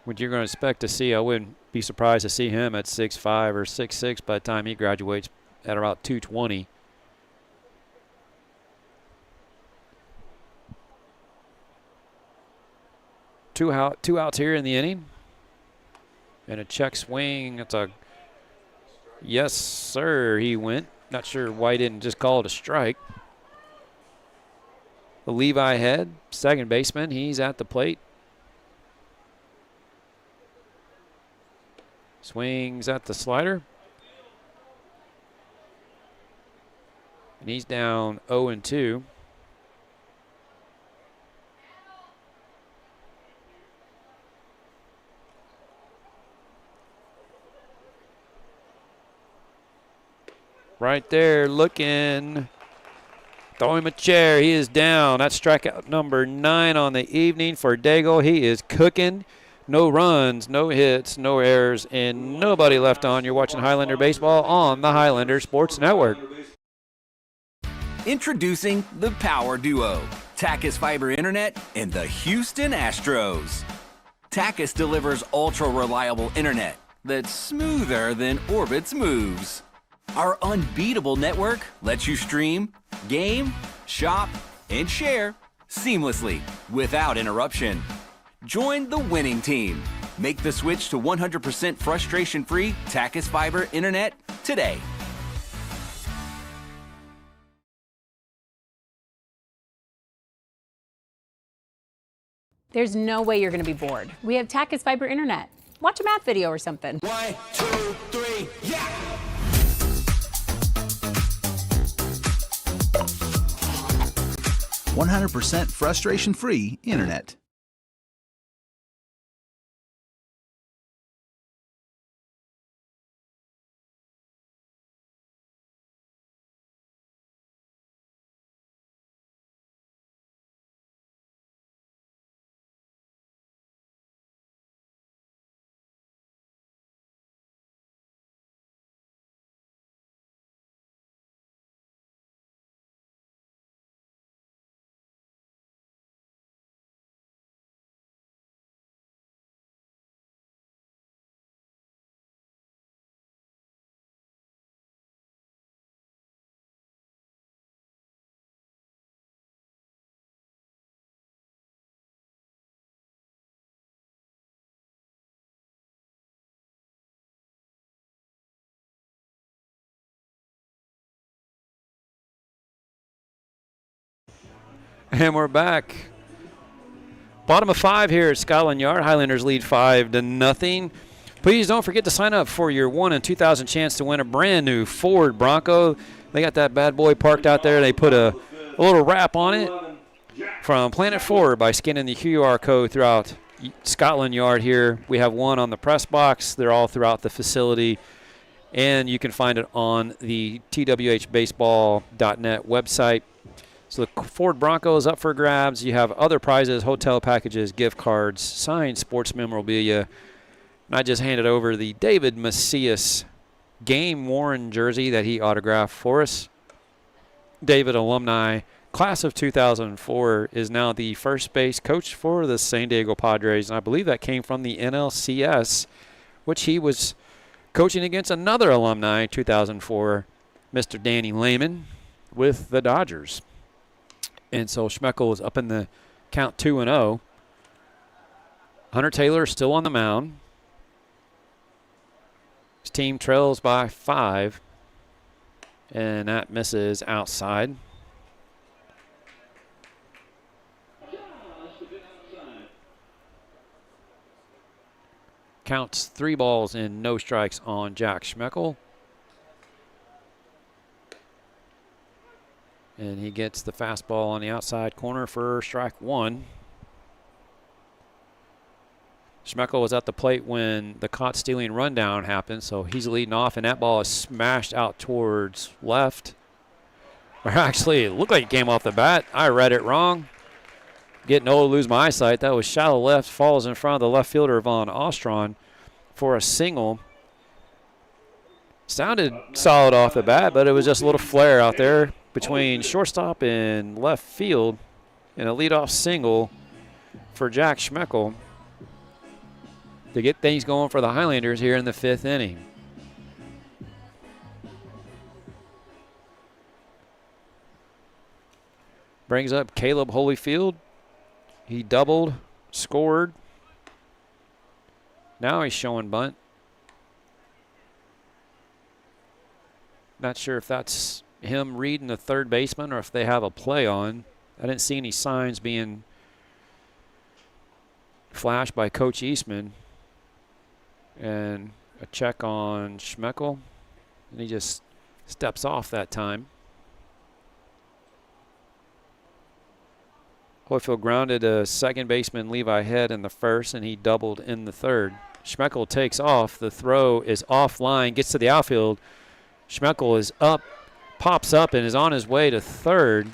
which you're going to expect to see. I wouldn't be surprised to see him at 6'5" or 6'6" by the time he graduates at about 220. Two outs here in the inning. And a check swing. It's a yes, sir, he went. Not sure why he didn't just call it a strike. The Levi Head, second baseman, he's at the plate. Swings at the slider. And he's down 0-2. Right there, looking. Throw him a chair. He is down. That's strikeout number 9 on the evening for Daigle. He is cooking. No runs, no hits, no errors, and nobody left on. You're watching Highlander Baseball on the Highlander Sports Network. Introducing the Power Duo, Tachus Fiber Internet and the Houston Astros. Tachus delivers ultra-reliable internet that's smoother than Orbit's moves. Our unbeatable network lets you stream, game, shop, and share seamlessly without interruption. Join the winning team. Make the switch to 100% frustration-free Tachus Fiber Internet today. There's no way you're going to be bored. We have Tachus Fiber Internet. Watch a math video or something. 1, 2, 3, yeah! 100% frustration-free Internet. And we're back. Bottom of 5 here at Scotland Yard. Highlanders lead 5-0. Please don't forget to sign up for your 1 in 2,000 chance to win a brand new Ford Bronco. They got that bad boy parked out there. They put a little wrap on it from Planet Ford by scanning the QR code throughout Scotland Yard here. We have one on the press box. They're all throughout the facility. And you can find it on the txhsbaseball.net website. So the Ford Bronco is up for grabs. You have other prizes, hotel packages, gift cards, signed sports memorabilia. And I just handed over the David Macias game-worn jersey that he autographed for us. David, alumni, class of 2004, is now the first base coach for the San Diego Padres. And I believe that came from the NLCS, which he was coaching against another alumni, 2004, Mr. Danny Lehman, with the Dodgers. And so Schmeckel is up in the count 2-0. Hunter Taylor is still on the mound. His team trails by 5. And that misses outside. Counts 3 balls and no strikes on Jack Schmeckel. And he gets the fastball on the outside corner for strike 1. Schmeckel was at the plate when the caught stealing rundown happened, so he's leading off, and that ball is smashed out towards left. Or actually, it looked like it came off the bat. I read it wrong. Getting old, lose my eyesight. That was shallow left, falls in front of the left fielder, Von Ostron, for a single. Sounded solid off the bat, but it was just a little flare out there between shortstop and left field, and a leadoff single for Jack Schmeckel to get things going for the Highlanders here in the 5th inning. Brings up Caleb Holyfield. He doubled, scored. Now he's showing bunt. Not sure if that's him reading the third baseman or if they have a play on. I didn't see any signs being flashed by Coach Eastman. And a check on Schmeckel. And he just steps off that time. Holyfield grounded a second baseman Levi Head in the first, and he doubled in the third. Schmeckel takes off. The throw is offline, gets to the outfield. Schmeckel is up, pops up, and is on his way to third.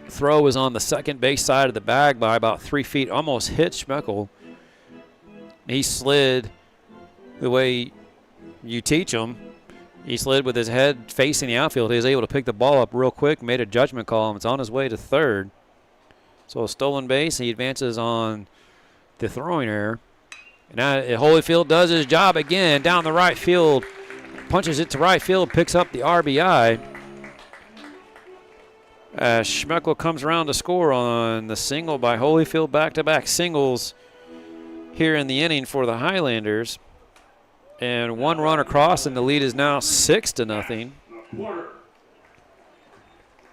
Throw was on the second base side of the bag by about 3 feet, almost hit Schmeckel. He slid the way you teach him. He slid with his head facing the outfield. He was able to pick the ball up real quick, made a judgment call, and it's on his way to third. So a stolen base, he advances on the throwing error. And now Holyfield does his job again down the right field, punches it to right field, picks up the RBI. Schmeckel comes around to score on the single by Holyfield, back-to-back singles here in the inning for the Highlanders. And one run across, and the lead is now 6-0.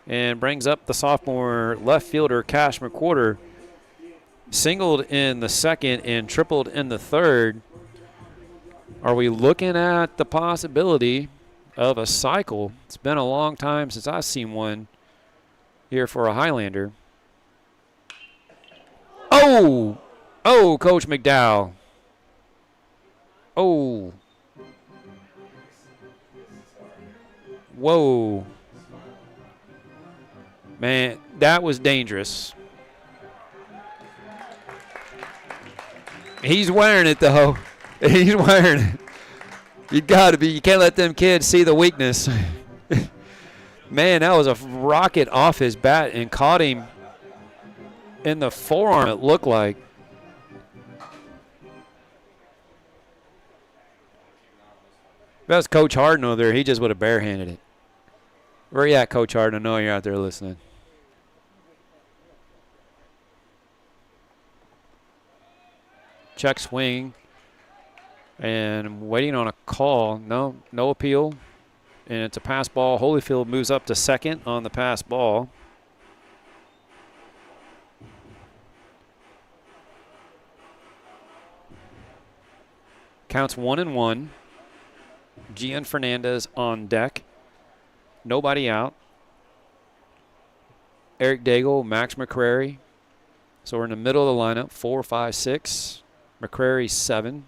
And brings up the sophomore left fielder, Cash McWhorter. Singled in the second and tripled in the third. Are we looking at the possibility of a cycle? It's been a long time since I've seen one here for a Highlander. Oh! Oh, Coach McDowell. Oh. Whoa. Man, that was dangerous. He's wearing it, though. He's wearing it. You got to be. You can't let them kids see the weakness. Man, that was a rocket off his bat and caught him in the forearm, it looked like. That's Coach Harden over there. He just would have barehanded it. Where you at, Coach Harden? I know you're out there listening. Check swing. And waiting on a call. No appeal. And it's a pass ball. Holyfield moves up to second on the pass ball. Counts 1-1. Gian Fernandez on deck. Nobody out. Eric Daigle, Max McCrary. So we're in the middle of the lineup. 4, 5, 6. McCrary 7.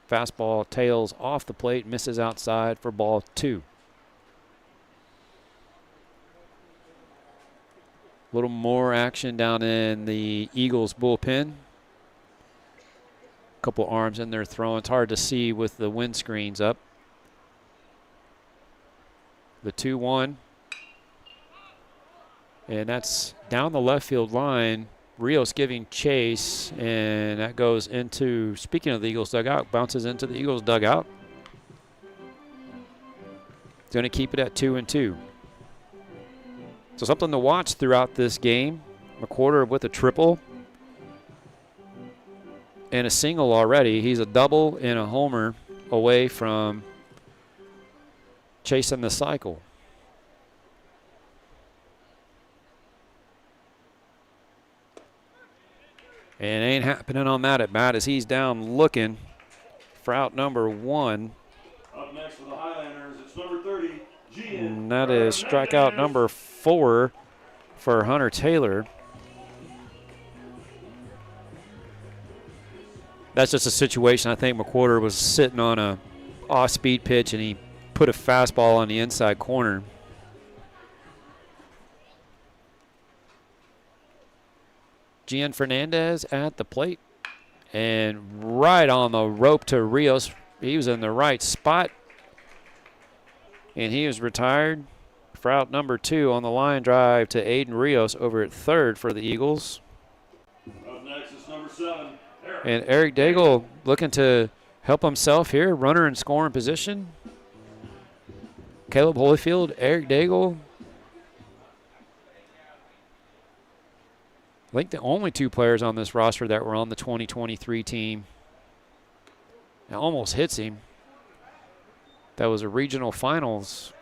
Fastball tails off the plate, misses outside for ball 2. A little more action down in the Eagles bullpen. Couple arms in there throwing. It's hard to see with the windscreens up. The 2-1. And that's down the left field line. Rios giving chase, and that goes into, speaking of the Eagles dugout, bounces into the Eagles dugout. Going to keep it at 2-2. So something to watch throughout this game. McWhorter with a triple and a single already. He's a double and a homer away from chasing the cycle. And it ain't happening on that at bat as he's down looking for out number 1. Up next for the Highlanders, it's number 30, Gian. And that is strikeout number 4 for Hunter Taylor. That's just a situation. I think McWhorter was sitting on a off-speed pitch and he put a fastball on the inside corner. Gian Fernandez at the plate and right on the rope to Rios. He was in the right spot and he was retired for out number 2 on the line drive to Aiden Rios over at third for the Eagles. Up next is number 7, Eric. And Eric Daigle looking to help himself here, runner in scoring position. Caleb Holyfield, Eric Daigle. I think the only 2 players on this roster that were on the 2023 team. It almost hits him. That was a regional finals.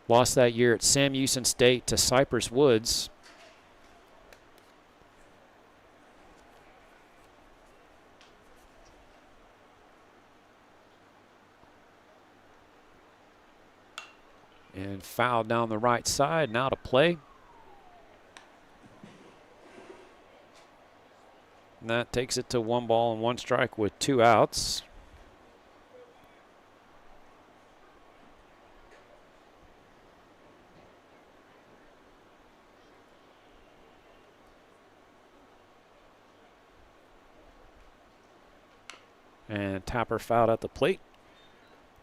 Lost that year at Sam Houston State to Cypress Woods. And foul down the right side. Now to play. And that takes it to 1 ball and 1 strike with 2 outs. And Tapper fouled at the plate.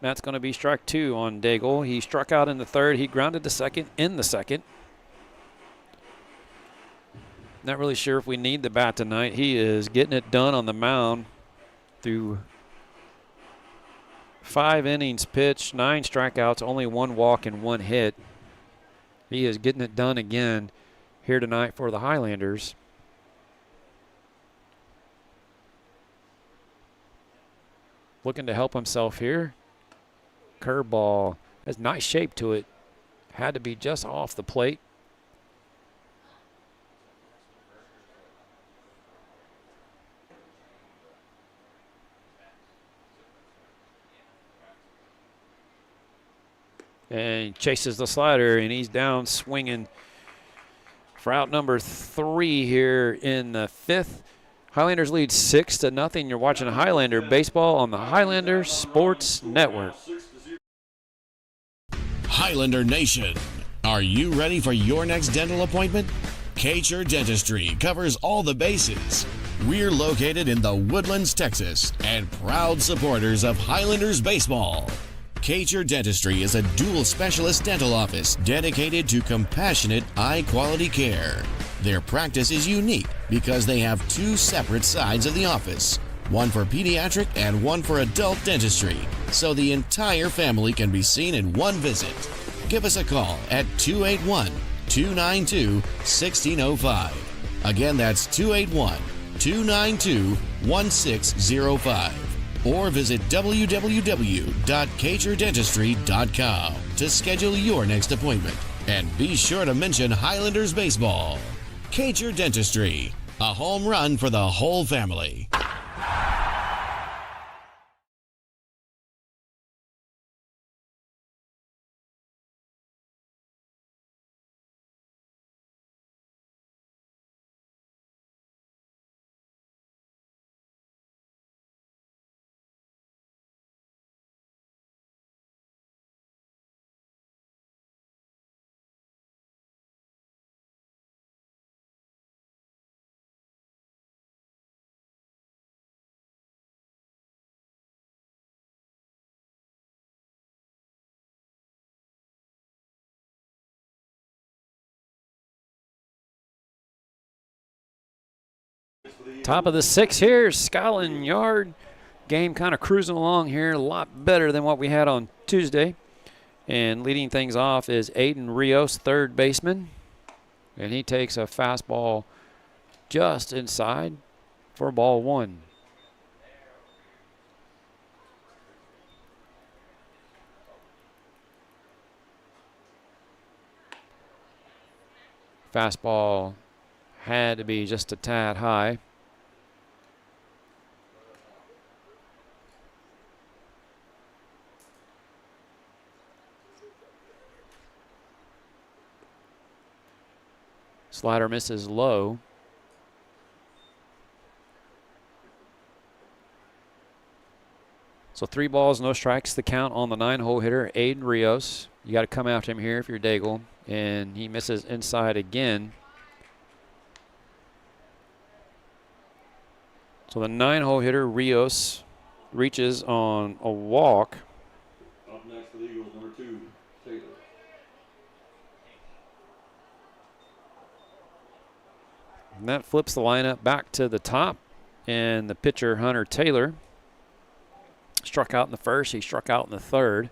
That's going to be strike 2 on Daigle. He struck out in the 3rd. He grounded to 2nd in the 2nd. Not really sure if we need the bat tonight. He is getting it done on the mound through 5 innings pitched, 9 strikeouts, only 1 walk and 1 hit. He is getting it done again here tonight for the Highlanders. Looking to help himself here. Curveball has nice shape to it. Had to be just off the plate. And he chases the slider, and he's down swinging for out number 3 here in the 5th. Highlanders lead 6-0. You're watching Highlander baseball on the Highlander Sports Network. Highlander Nation, are you ready for your next dental appointment? Kcher Dentistry covers all the bases. We're located in the Woodlands, Texas, and proud supporters of Highlanders baseball. Kcher Dentistry is a dual specialist dental office dedicated to compassionate, high-quality care. Their practice is unique because they have 2 separate sides of the office, one for pediatric and one for adult dentistry, so the entire family can be seen in one visit. Give us a call at 281-292-1605. Again, that's 281-292-1605. Or visit www.kcherdentistry.com to schedule your next appointment. And be sure to mention Highlanders baseball. Kcher Dentistry, a home run for the whole family. Top of the 6th here, Scotland Yard. Game kind of cruising along here, a lot better than what we had on Tuesday. And leading things off is Aiden Rios, 3rd baseman. And he takes a fastball just inside for ball 1. Fastball had to be just a tad high. Slider misses low. So 3 balls, no strikes, the count on the 9-hole hitter, Aiden Rios. You got to come after him here if you're Daigle. And he misses inside again. So the 9-hole hitter, Rios, reaches on a walk. Up next for the Eagles, number 2, Taylor. And that flips the lineup back to the top. And the pitcher, Hunter Taylor, struck out in the 1st. He struck out in the 3rd.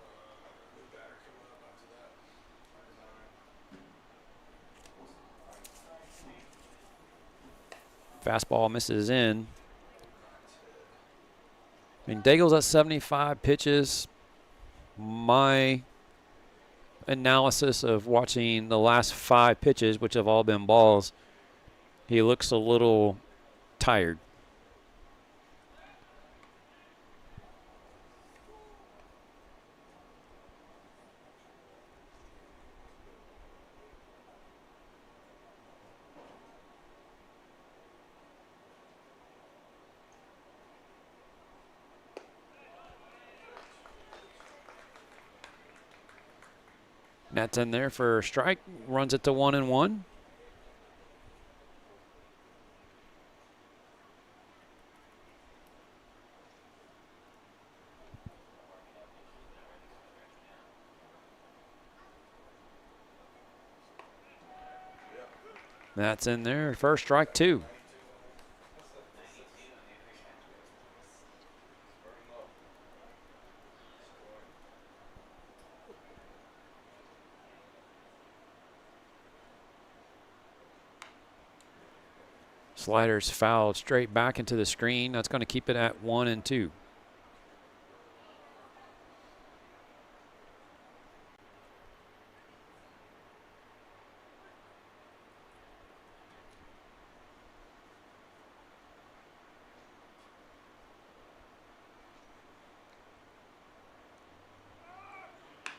Fastball misses in. I mean, Daigle's at 75 pitches. My analysis of watching the last 5 pitches, which have all been balls, he looks a little tired. That's in there for a strike. Runs it to 1-1. That's in there. First strike, 2. Slider's fouled straight back into the screen. That's going to keep it at 1-2.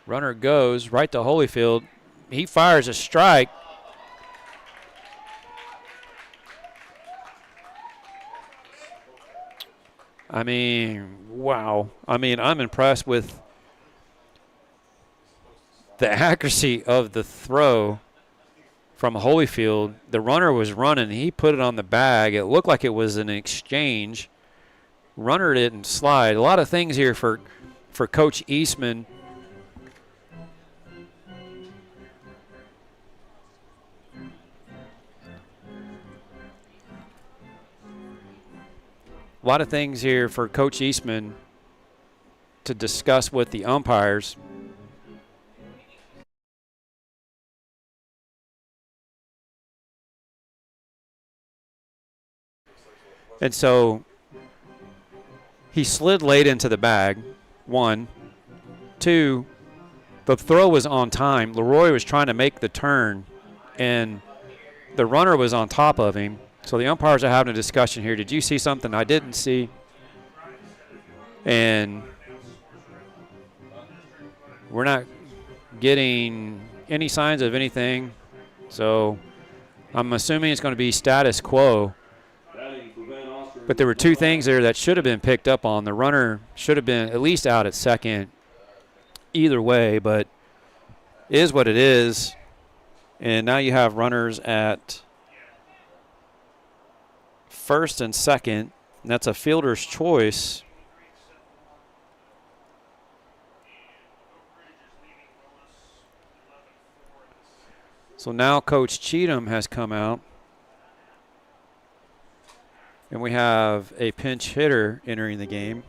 Runner goes right to Holyfield. He fires a strike. I mean, wow. I mean, I'm impressed with the accuracy of the throw from Holyfield. The runner was running. He put it on the bag. It looked like it was an exchange. Runner didn't slide. A lot of things here for Coach Eastman. A lot of things here for Coach Eastman to discuss with the umpires. And so he slid late into the bag, 1. 2, the throw was on time. Leroy was trying to make the turn, and the runner was on top of him. So the umpires are having a discussion here. Did you see something I didn't see? And we're not getting any signs of anything. So I'm assuming it's going to be status quo. But there were 2 things there that should have been picked up on. The runner should have been at least out at second either way, but it is what it is. And now you have runners at first and second, and that's a fielder's choice. So now Coach Cheatham has come out, and we have a pinch hitter entering the game.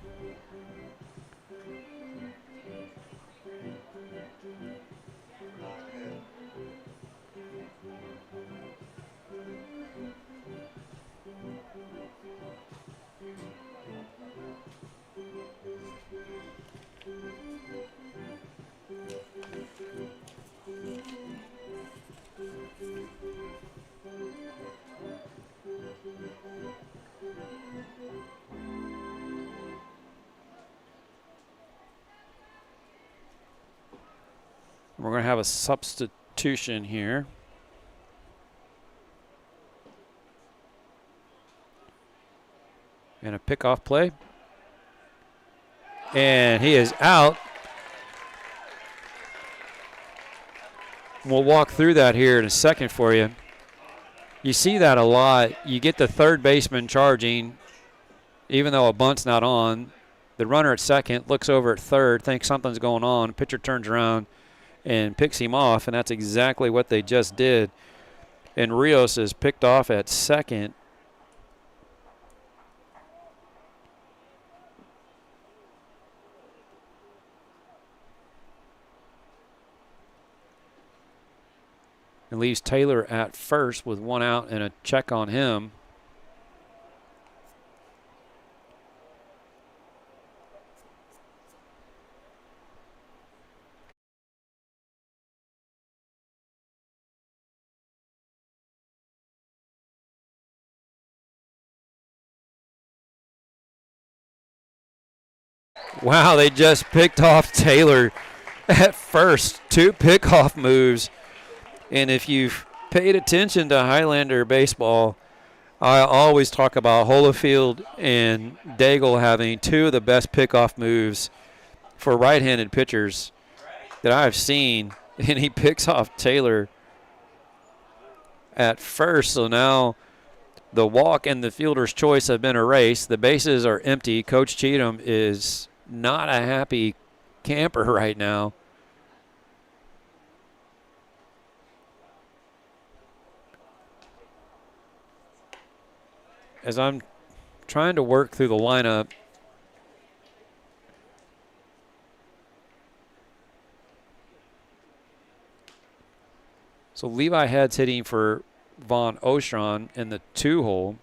We're going to have a substitution here. And a pickoff play. And he is out. We'll walk through that here in a second for you. You see that a lot. You get the third baseman charging, even though a bunt's not on. The runner at second looks over at third, thinks something's going on. Pitcher turns around and picks him off, and that's exactly what they just did. And Rios is picked off at second. And leaves Taylor at first with 1 out and a check on him. Wow, they just picked off Taylor at first. 2 pickoff moves. And if you've paid attention to Highlander baseball, I always talk about Holyfield and Daigle having 2 of the best pickoff moves for right-handed pitchers that I've seen. and he picks off Taylor at first. So now the walk and the fielder's choice have been erased. The bases are empty. Coach Cheatham is not a happy camper right now. As I'm trying to work through the lineup, so Levi Head's hitting for Von Ostron in the 2-hole.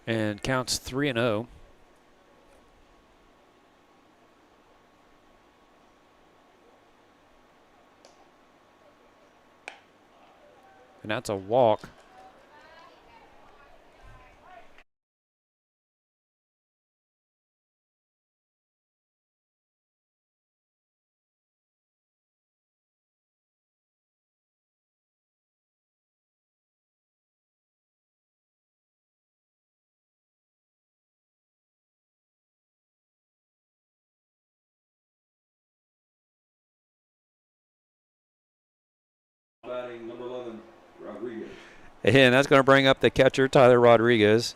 And counts 3-0. And that's a walk. Batting number 11, Rodriguez. And that's going to bring up the catcher, Tyler Rodriguez.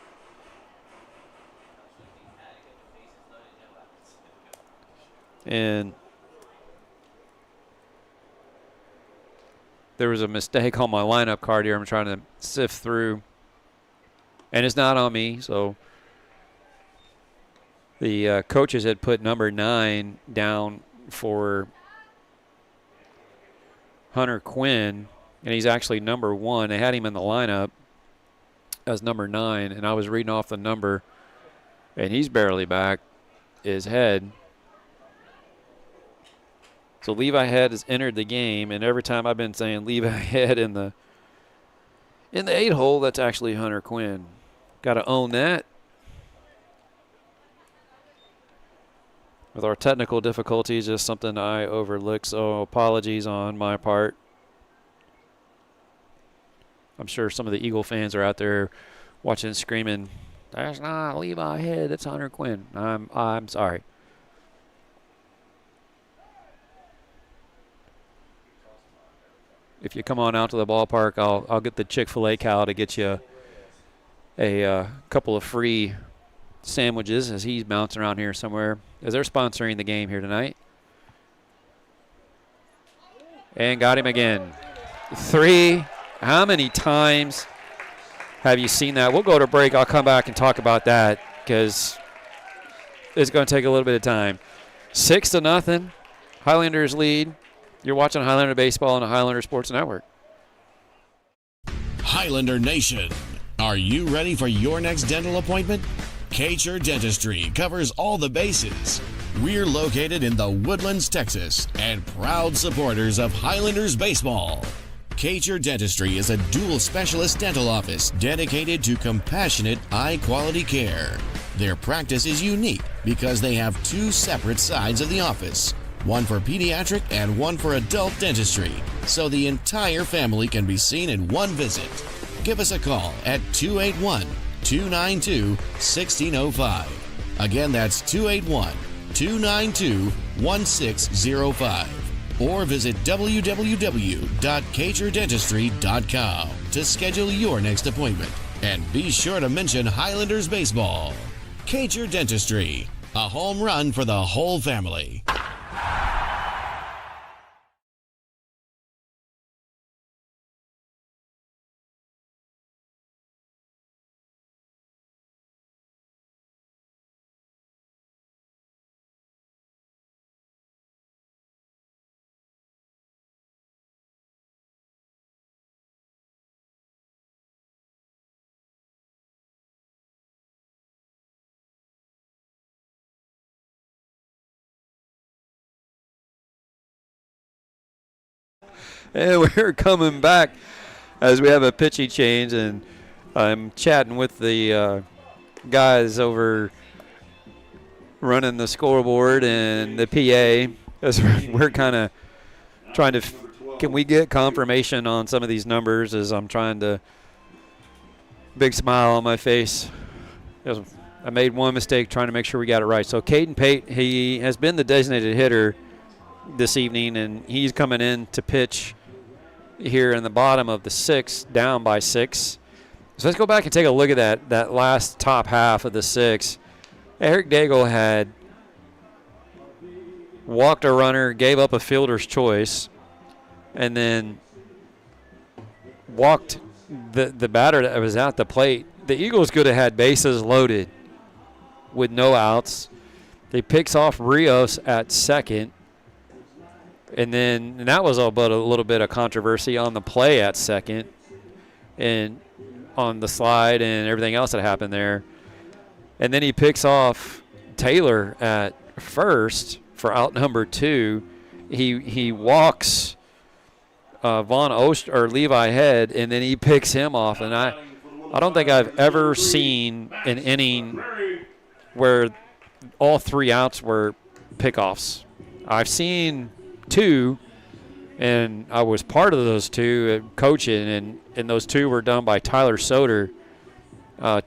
And there was a mistake on my lineup card here. I'm trying to sift through. And it's not on me, so the coaches had put number 9 down for Hunter Quinn, and he's actually number 1. They had him in the lineup as number 9, and I was reading off the number, and he's barely back his head. So Levi Head has entered the game, and every time I've been saying Levi Head in the 8-hole, that's actually Hunter Quinn. Got to own that. With our technical difficulties, just something I overlooked, so apologies on my part. I'm sure some of the Eagle fans are out there watching, screaming, "That's not Levi Head, that's Hunter Quinn." I'm sorry. If you come on out to the ballpark, I'll get the Chick-fil-A cow to get you a couple of free sandwiches as he's bouncing around here somewhere, as they're sponsoring the game here tonight. And got him again. 3. How many times have you seen that? We'll go to break. I'll come back and talk about that because it's going to take a little bit of time. 6-0. Highlanders lead. You're watching Highlander Baseball on the Highlander Sports Network. Highlander Nation, are you ready for your next dental appointment? Kacher Dentistry covers all the bases. We're located in the Woodlands, Texas, and proud supporters of Highlanders baseball. Kacher Dentistry is a dual specialist dental office dedicated to compassionate, high-quality care. Their practice is unique because they have 2 separate sides of the office, one for pediatric and one for adult dentistry, so the entire family can be seen in one visit. Give us a call at 281-292-1605. Again, that's 281-292-1605. Or visit www.kacherdentistry.com to schedule your next appointment. And be sure to mention Highlanders baseball. Kacher Dentistry, a home run for the whole family. And we're coming back. as we have a pitching change, and I'm chatting with the guys over running the scoreboard and the PA, as we're kind of trying to can we get confirmation on some of these numbers, as I'm trying to big smile on my face. I made one mistake trying to make sure we got it right. So Caden Pate, he has been the designated hitter this evening, and he's coming in to pitch here in the bottom of the 6th, down by 6. So let's go back and take a look at that last top half of the 6th. Eric Daigle had walked a runner, gave up a fielder's choice, and then walked the batter that was at the plate. The Eagles could have had bases loaded with no outs. He picks off Rios at second. And that was all but a little bit of controversy on the play at second and on the slide and everything else that happened there. And then he picks off Taylor at first for out number 2. He walks Von Ost or Levi Head, and then he picks him off. And I don't think I've ever seen an inning where all 3 outs were pickoffs. I've seen 2, and I was part of those 2 coaching, and those 2 were done by Tyler Soder,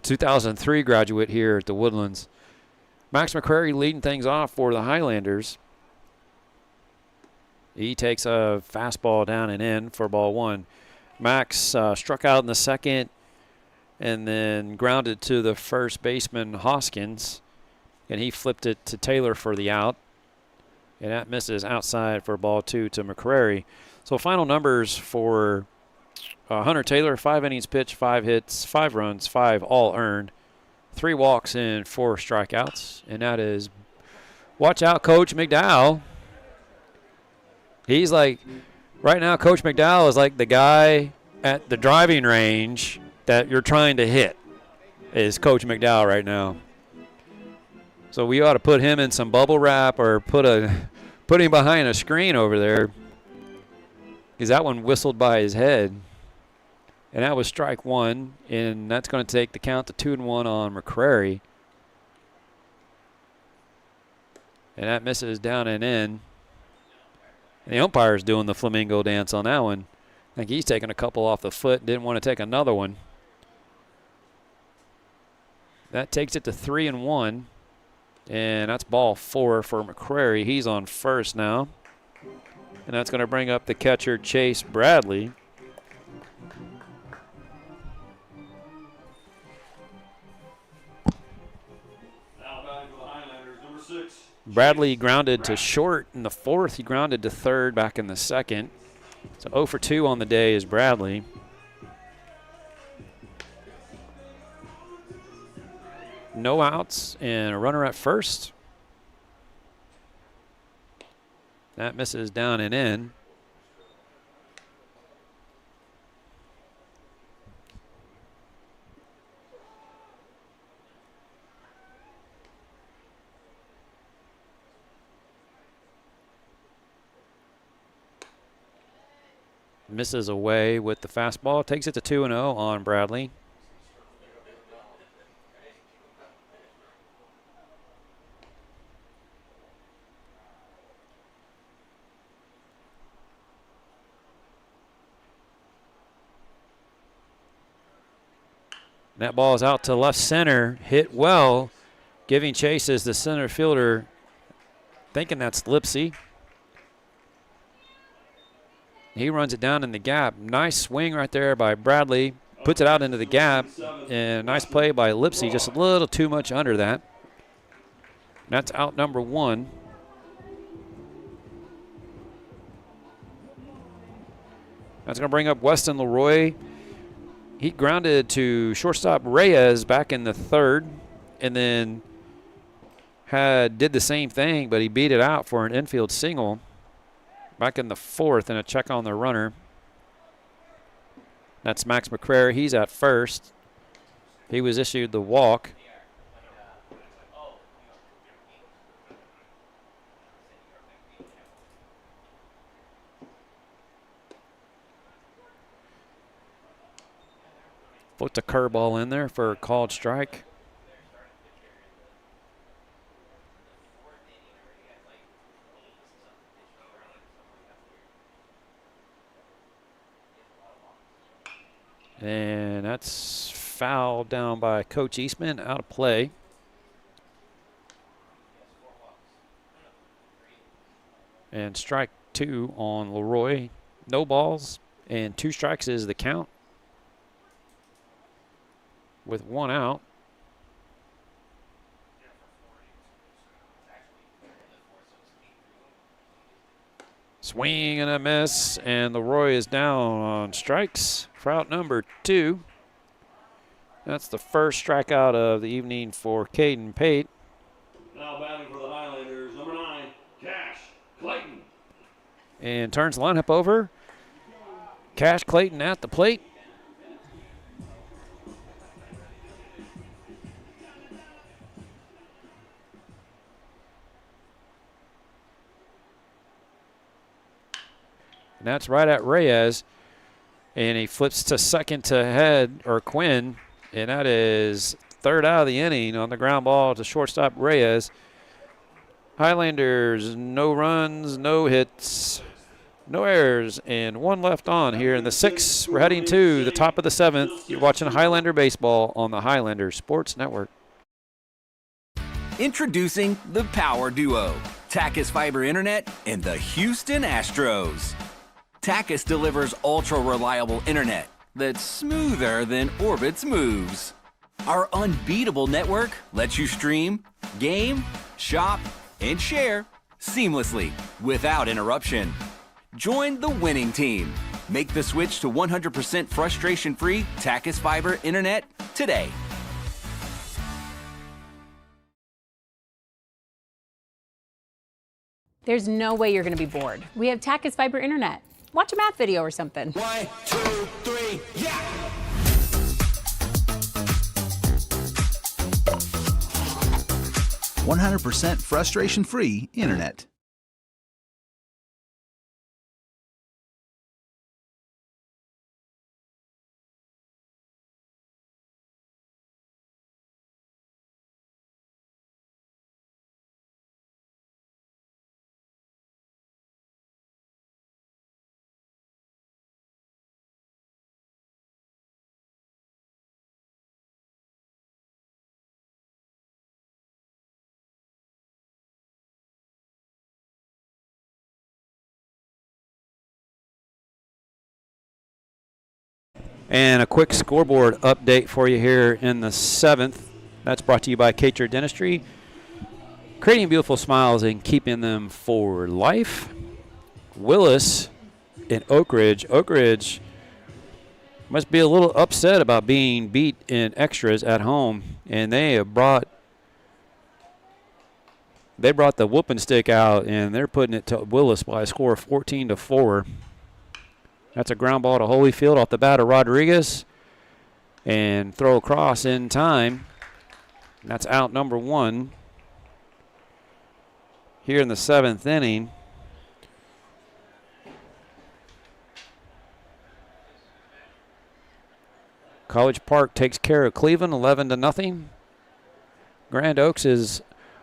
2003 graduate here at the Woodlands. Max McCrary leading things off for the Highlanders. He takes a fastball down and in for ball 1. Max struck out in the second and then grounded to the first baseman, Hoskins, and he flipped it to Taylor for the out. And that misses outside for ball 2 to McCrary. So final numbers for Hunter Taylor: 5 innings pitched, 5 hits, 5 runs, 5 all earned, 3 walks and 4 strikeouts. And that is, watch out, Coach McDowell. He's like, right now, Coach McDowell is like the guy at the driving range that you're trying to hit, is Coach McDowell right now. So we ought to put him in some bubble wrap or put him behind a screen over there, because that one whistled by his head. And that was strike 1, and that's going to take the count to 2-1 on McCrary. And that misses down and in. And the umpire's doing the flamingo dance on that one. I think he's taking a couple off the foot, didn't want to take another one. That takes it to 3-1. And that's ball 4 for McCrary. He's on first now. And that's going to bring up the catcher, Chase Bradley. Now batting for the Highlanders, number 6. Bradley grounded to short in the 4th. He grounded to 3rd back in the 2nd. So 0 for 2 on the day is Bradley. No outs and a runner at first. That misses down and in. Misses away with the fastball. Takes it to 2-0 on Bradley. That ball is out to left center, hit well, giving chase as the center fielder, thinking that's Lipsy. He runs it down in the gap. Nice swing right there by Bradley. Puts it out into the gap. And nice play by Lipsy, just a little too much under that. That's out number 1. That's going to bring up Weston Leroy. He grounded to shortstop Reyes back in the 3rd, and then did the same thing, but he beat it out for an infield single back in the 4th, and a check on the runner. That's Max McCrary. He's at first. He was issued the walk. Flipped a curveball in there for a called strike. And that's fouled down by Coach Eastman, out of play. And strike 2 on Leroy. No balls and 2 strikes is the count with 1 out. Swing and a miss, and Leroy is down on strikes for out number 2. That's the first strikeout of the evening for Caden Pate. Now batting for the Highlanders, number 9, Cash Clayton. And turns the lineup over. Cash Clayton at the plate. And that's right at Reyes. And he flips to second to Head, or Quinn. And that is third out of the inning on the ground ball to shortstop Reyes. Highlanders, no runs, no hits, no errors, and 1 left on here in the 6th. We're heading to the top of the 7th. You're watching Highlander baseball on the Highlander Sports Network. Introducing the Power Duo, Tachus Fiber Internet and the Houston Astros. Tachus delivers ultra-reliable internet that's smoother than Orbit's moves. Our unbeatable network lets you stream, game, shop, and share seamlessly without interruption. Join the winning team. Make the switch to 100% frustration-free Tachus Fiber Internet today. There's no way you're going to be bored. We have Tachus Fiber Internet. Watch a math video or something. 1, 2, 3, yeah! 100% frustration-free internet. And a quick scoreboard update for you here in the 7th. That's brought to you by Cater Dentistry. Creating beautiful smiles and keeping them for life. Willis and Oak Ridge. Oak Ridge must be a little upset about being beat in extras at home. And they brought the whooping stick out, and they're putting it to Willis by a score of 14-4. That's a ground ball to Holyfield off the bat of Rodriguez. And throw across in time. That's out number 1 here in the 7th inning. College Park takes care of Cleveland 11-0. Grand Oaks is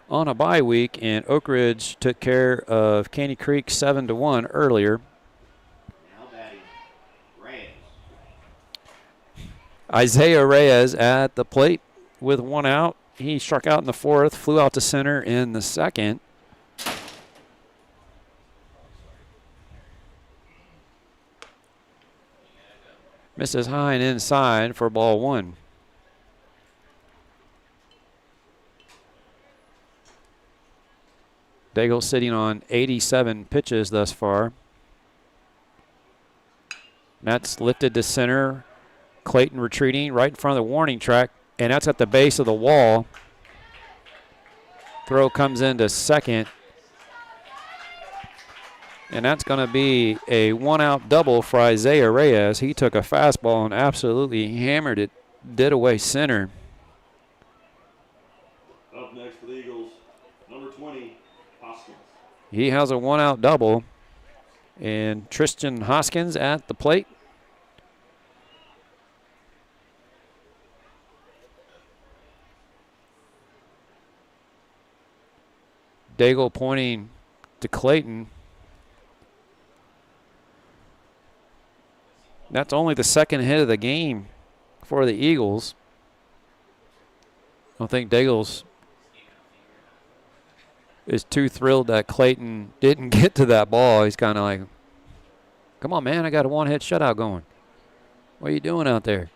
on a bye week, and Oak Ridge took care of Caney Creek 7-1 earlier. Isaiah Reyes at the plate with 1 out. He struck out in the 4th, flew out to center in the 2nd. Misses high and inside for ball 1. Daigle sitting on 87 pitches thus far. That's lifted to center. Clayton retreating right in front of the warning track, and that's at the base of the wall. Throw comes into second, and that's going to be a 1-out double for Isaiah Reyes. He took a fastball and absolutely hammered it dead away center. Up next for the Eagles, number 20, Hoskins. He has a 1-out double, and Tristan Hoskins at the plate. Daigle pointing to Clayton. That's only the second hit of the game for the Eagles. I don't think Daigle's is too thrilled that Clayton didn't get to that ball. He's kind of like, come on, man, I got a one-hit shutout going. What are you doing out there?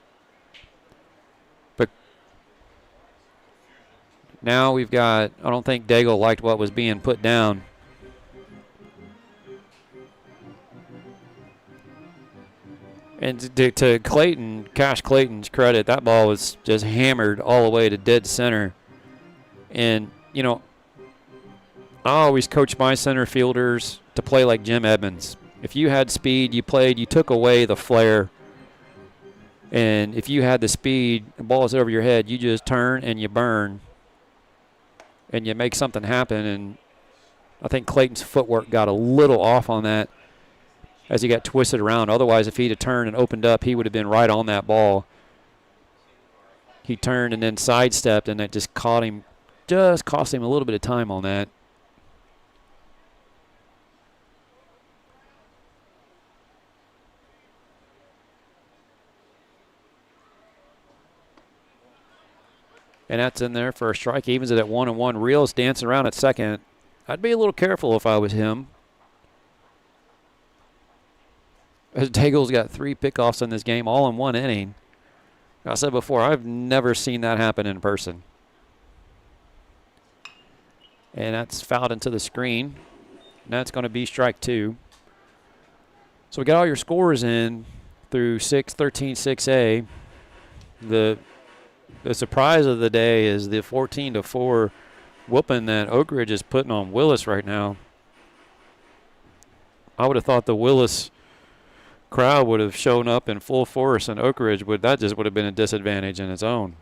But now we've got, I don't think Daigle liked what was being put down. And to Clayton, Cash Clayton's credit, that ball was just hammered all the way to dead center. And, you know, I always coach my center fielders to play like Jim Edmonds. If you had speed, you played, you took away the flare. And if you had the speed, the ball is over your head, you just turn and you burn. And you make something happen. And I think Clayton's footwork got a little off on that as he got twisted around. Otherwise, if he'd have turned and opened up, he would have been right on that ball. He turned and then sidestepped, and that just cost him a little bit of time on that. And that's in there for a strike. Evens it at 1-1. Reel's dancing around at second. I'd be a little careful if I was him. As Daigle's got 3 pickoffs in this game, all in one inning. I said before, I've never seen that happen in person. And that's fouled into the screen. And that's going to be strike 2. So we got all your scores in through 6-13-6A. The surprise of the day is the 14-4 whooping that Oak Ridge is putting on Willis right now. I would have thought the Willis crowd would have shown up in full force, and Oak Ridge would have been a disadvantage in its own.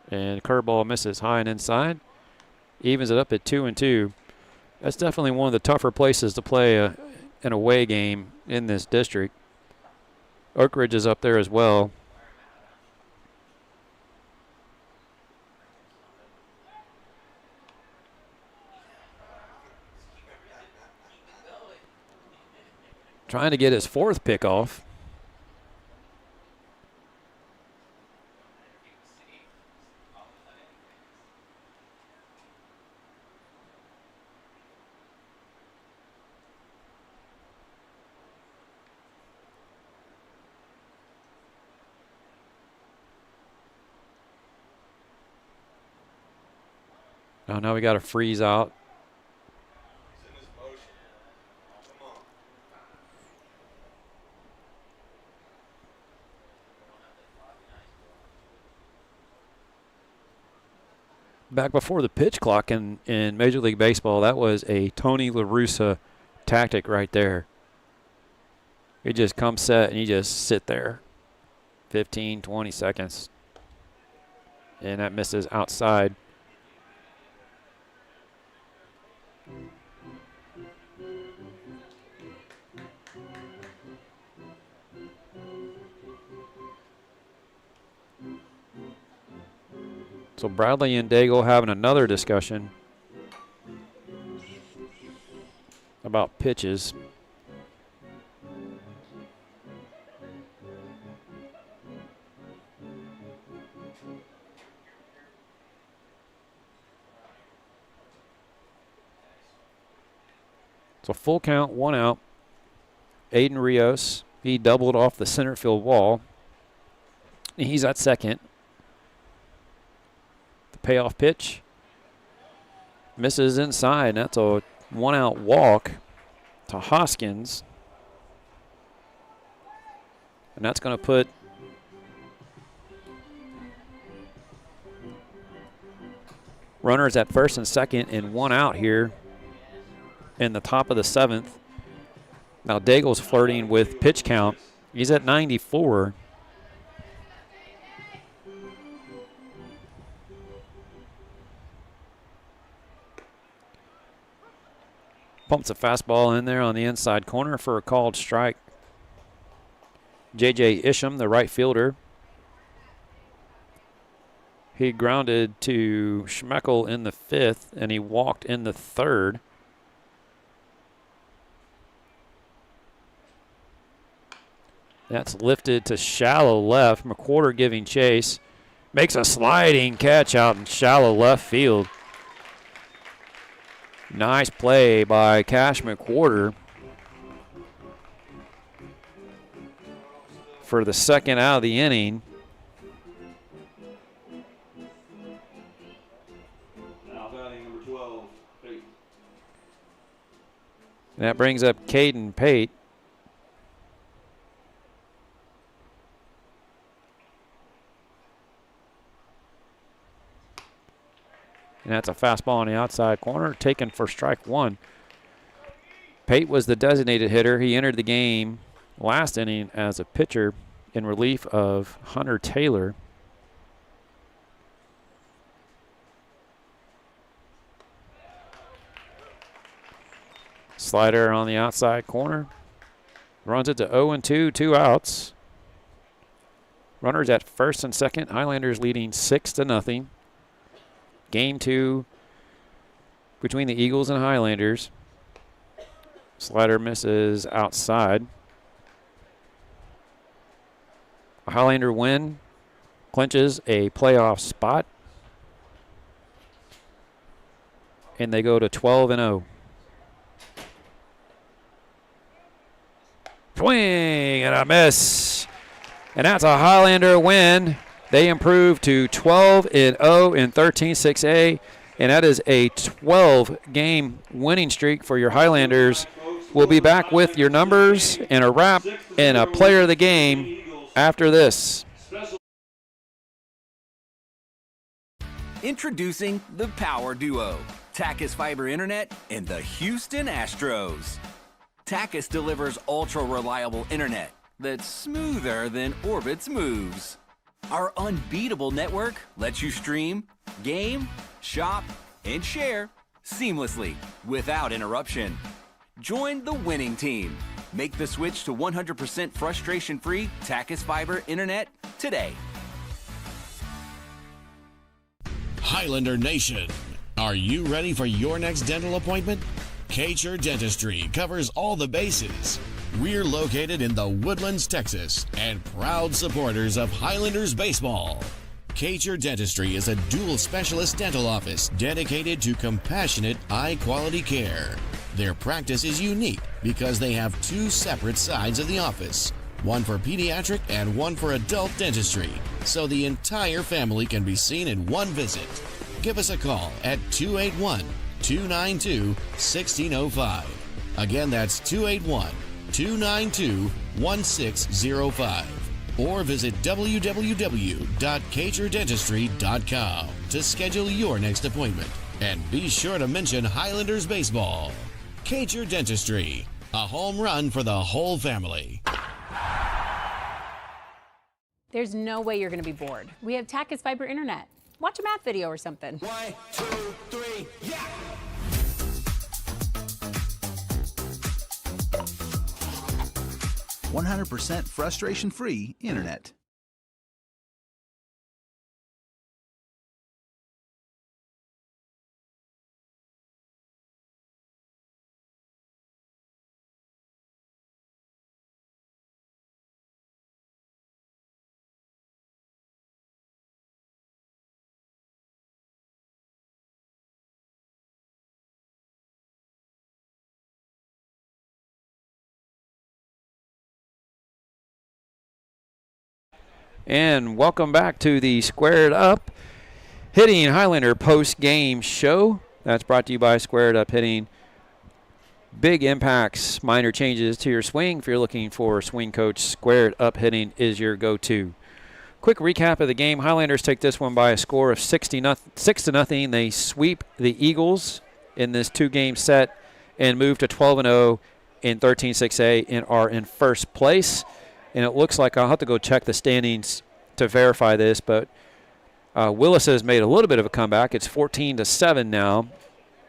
And curveball misses high and inside. Evens it up at 2-2. That's definitely one of the tougher places to play an away game in this district. Oak Ridge is up there as well. Trying to get his 4th pickoff. Oh, now we got a freeze out. Back before the pitch clock in Major League Baseball, that was a Tony La Russa tactic right there. You just come set and you just sit there 15, 20 seconds. And that misses outside. So Bradley and Daigle having another discussion about pitches. So full count, 1 out. Aiden Rios, he doubled off the center field wall. He's at second. Payoff pitch misses inside. That's a 1-out walk to Hoskins. And that's going to put runners at first and second and 1 out here in the top of the 7th. Now Daigle's flirting with pitch count. He's at 94. Pumps a fastball in there on the inside corner for a called strike. J.J. Isham, the right fielder. He grounded to Schmeckel in the 5th, and he walked in the 3rd. That's lifted to shallow left. McWhorter giving chase. Makes a sliding catch out in shallow left field. Nice play by Cash McWhorter for the 2nd out of the inning. Now batting number 12, Pate. That brings up Caden Pate. And that's a fastball on the outside corner, taken for strike 1. Pate was the designated hitter. He entered the game last inning as a pitcher in relief of Hunter Taylor. Slider on the outside corner. Runs it to 0-2, 2 outs. Runners at first and second. Highlanders leading 6-0. Game 2 between the Eagles and Highlanders. Slider misses outside. A Highlander win clinches a playoff spot. And they go to 12-0. Swing and a miss. And that's a Highlander win. They improve to 12-0 in 13-6A, and that is a 12-game winning streak for your Highlanders. We'll be back with your numbers and a wrap and a player of the game after this. Introducing the Power Duo, Tachus Fiber Internet and the Houston Astros. Tachus delivers ultra-reliable internet that's smoother than Orbit's moves. Our unbeatable network lets you stream, game, shop, and share seamlessly without interruption. Join the winning team. Make the switch to 100% frustration-free Tachus Fiber Internet today. Highlander Nation, are you ready for your next dental appointment? Kacher Dentistry covers all the bases. We're located in the Woodlands, Texas, and proud supporters of Highlanders baseball. Kacher Dentistry is a dual specialist dental office dedicated to compassionate, high-quality care. Their practice is unique because they have 2 separate sides of the office, one for pediatric and one for adult dentistry, so the entire family can be seen in one visit. Give us a call at 281-292-1605. Again, that's 281-292-1605. Or visit www.txhsbsb.com to schedule your next appointment. And be sure to mention Highlanders baseball. Kacher Dentistry, a home run for the whole family. There's no way you're going to be bored. We have Tachus Fiber Internet. Watch a math video or something. 1, 2, 3, yeah! 100% frustration-free internet. And welcome back to the Squared Up Hitting Highlander post-game show. That's brought to you by Squared Up Hitting. Big impacts, minor changes to your swing. If you're looking for a swing coach, Squared Up Hitting is your go-to. Quick recap of the game. Highlanders take this one by a score of 6-0. They sweep the Eagles in this 2-game set and move to 12-0 in 13-6A and are in first place. And it looks like I'll have to go check the standings to verify this, but Willis has made a little bit of a comeback. It's 14-7 now.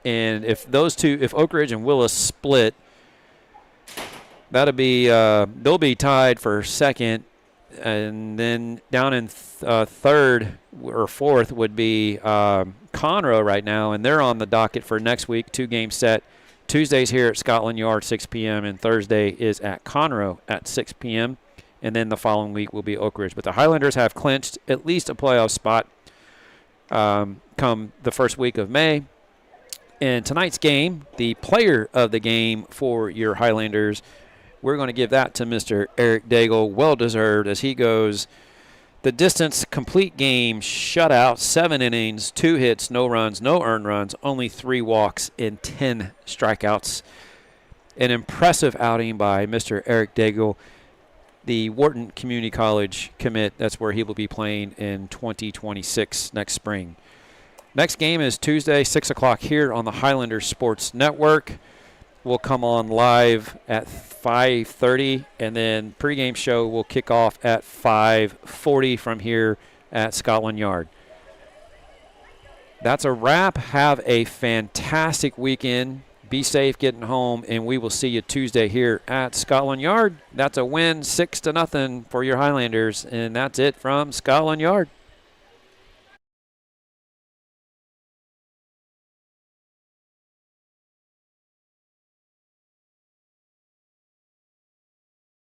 And if those two, if Oak Ridge and Willis split, that'll be they'll be tied for second And then down in third or fourth would be Conroe right now, and they're on the docket for next week, 2-game set. Tuesday's here at Scotland Yard, 6 p.m., and Thursday is at Conroe at 6 p.m., and then the following week will be Oak Ridge. But the Highlanders have clinched at least a playoff spot come the first week of May. And tonight's game, the player of the game for your Highlanders, we're going to give that to Mr. Eric Daigle, well-deserved, as he goes the distance, complete game, shutout, 7 innings, 2 hits, no runs, no earned runs, only 3 walks and 10 strikeouts. An impressive outing by Mr. Eric Daigle, the Wharton Community College commit. That's where he will be playing in 2026 next spring. Next game is Tuesday, 6 o'clock here on the Highlander Sports Network. We'll come on live at 5:30, and then pregame show will kick off at 5:40 from here at Scotland Yard. That's a wrap. Have a fantastic weekend. Be safe getting home, and we will see you Tuesday here at Scotland Yard. That's a win, 6-0 for your Highlanders, and that's it from Scotland Yard.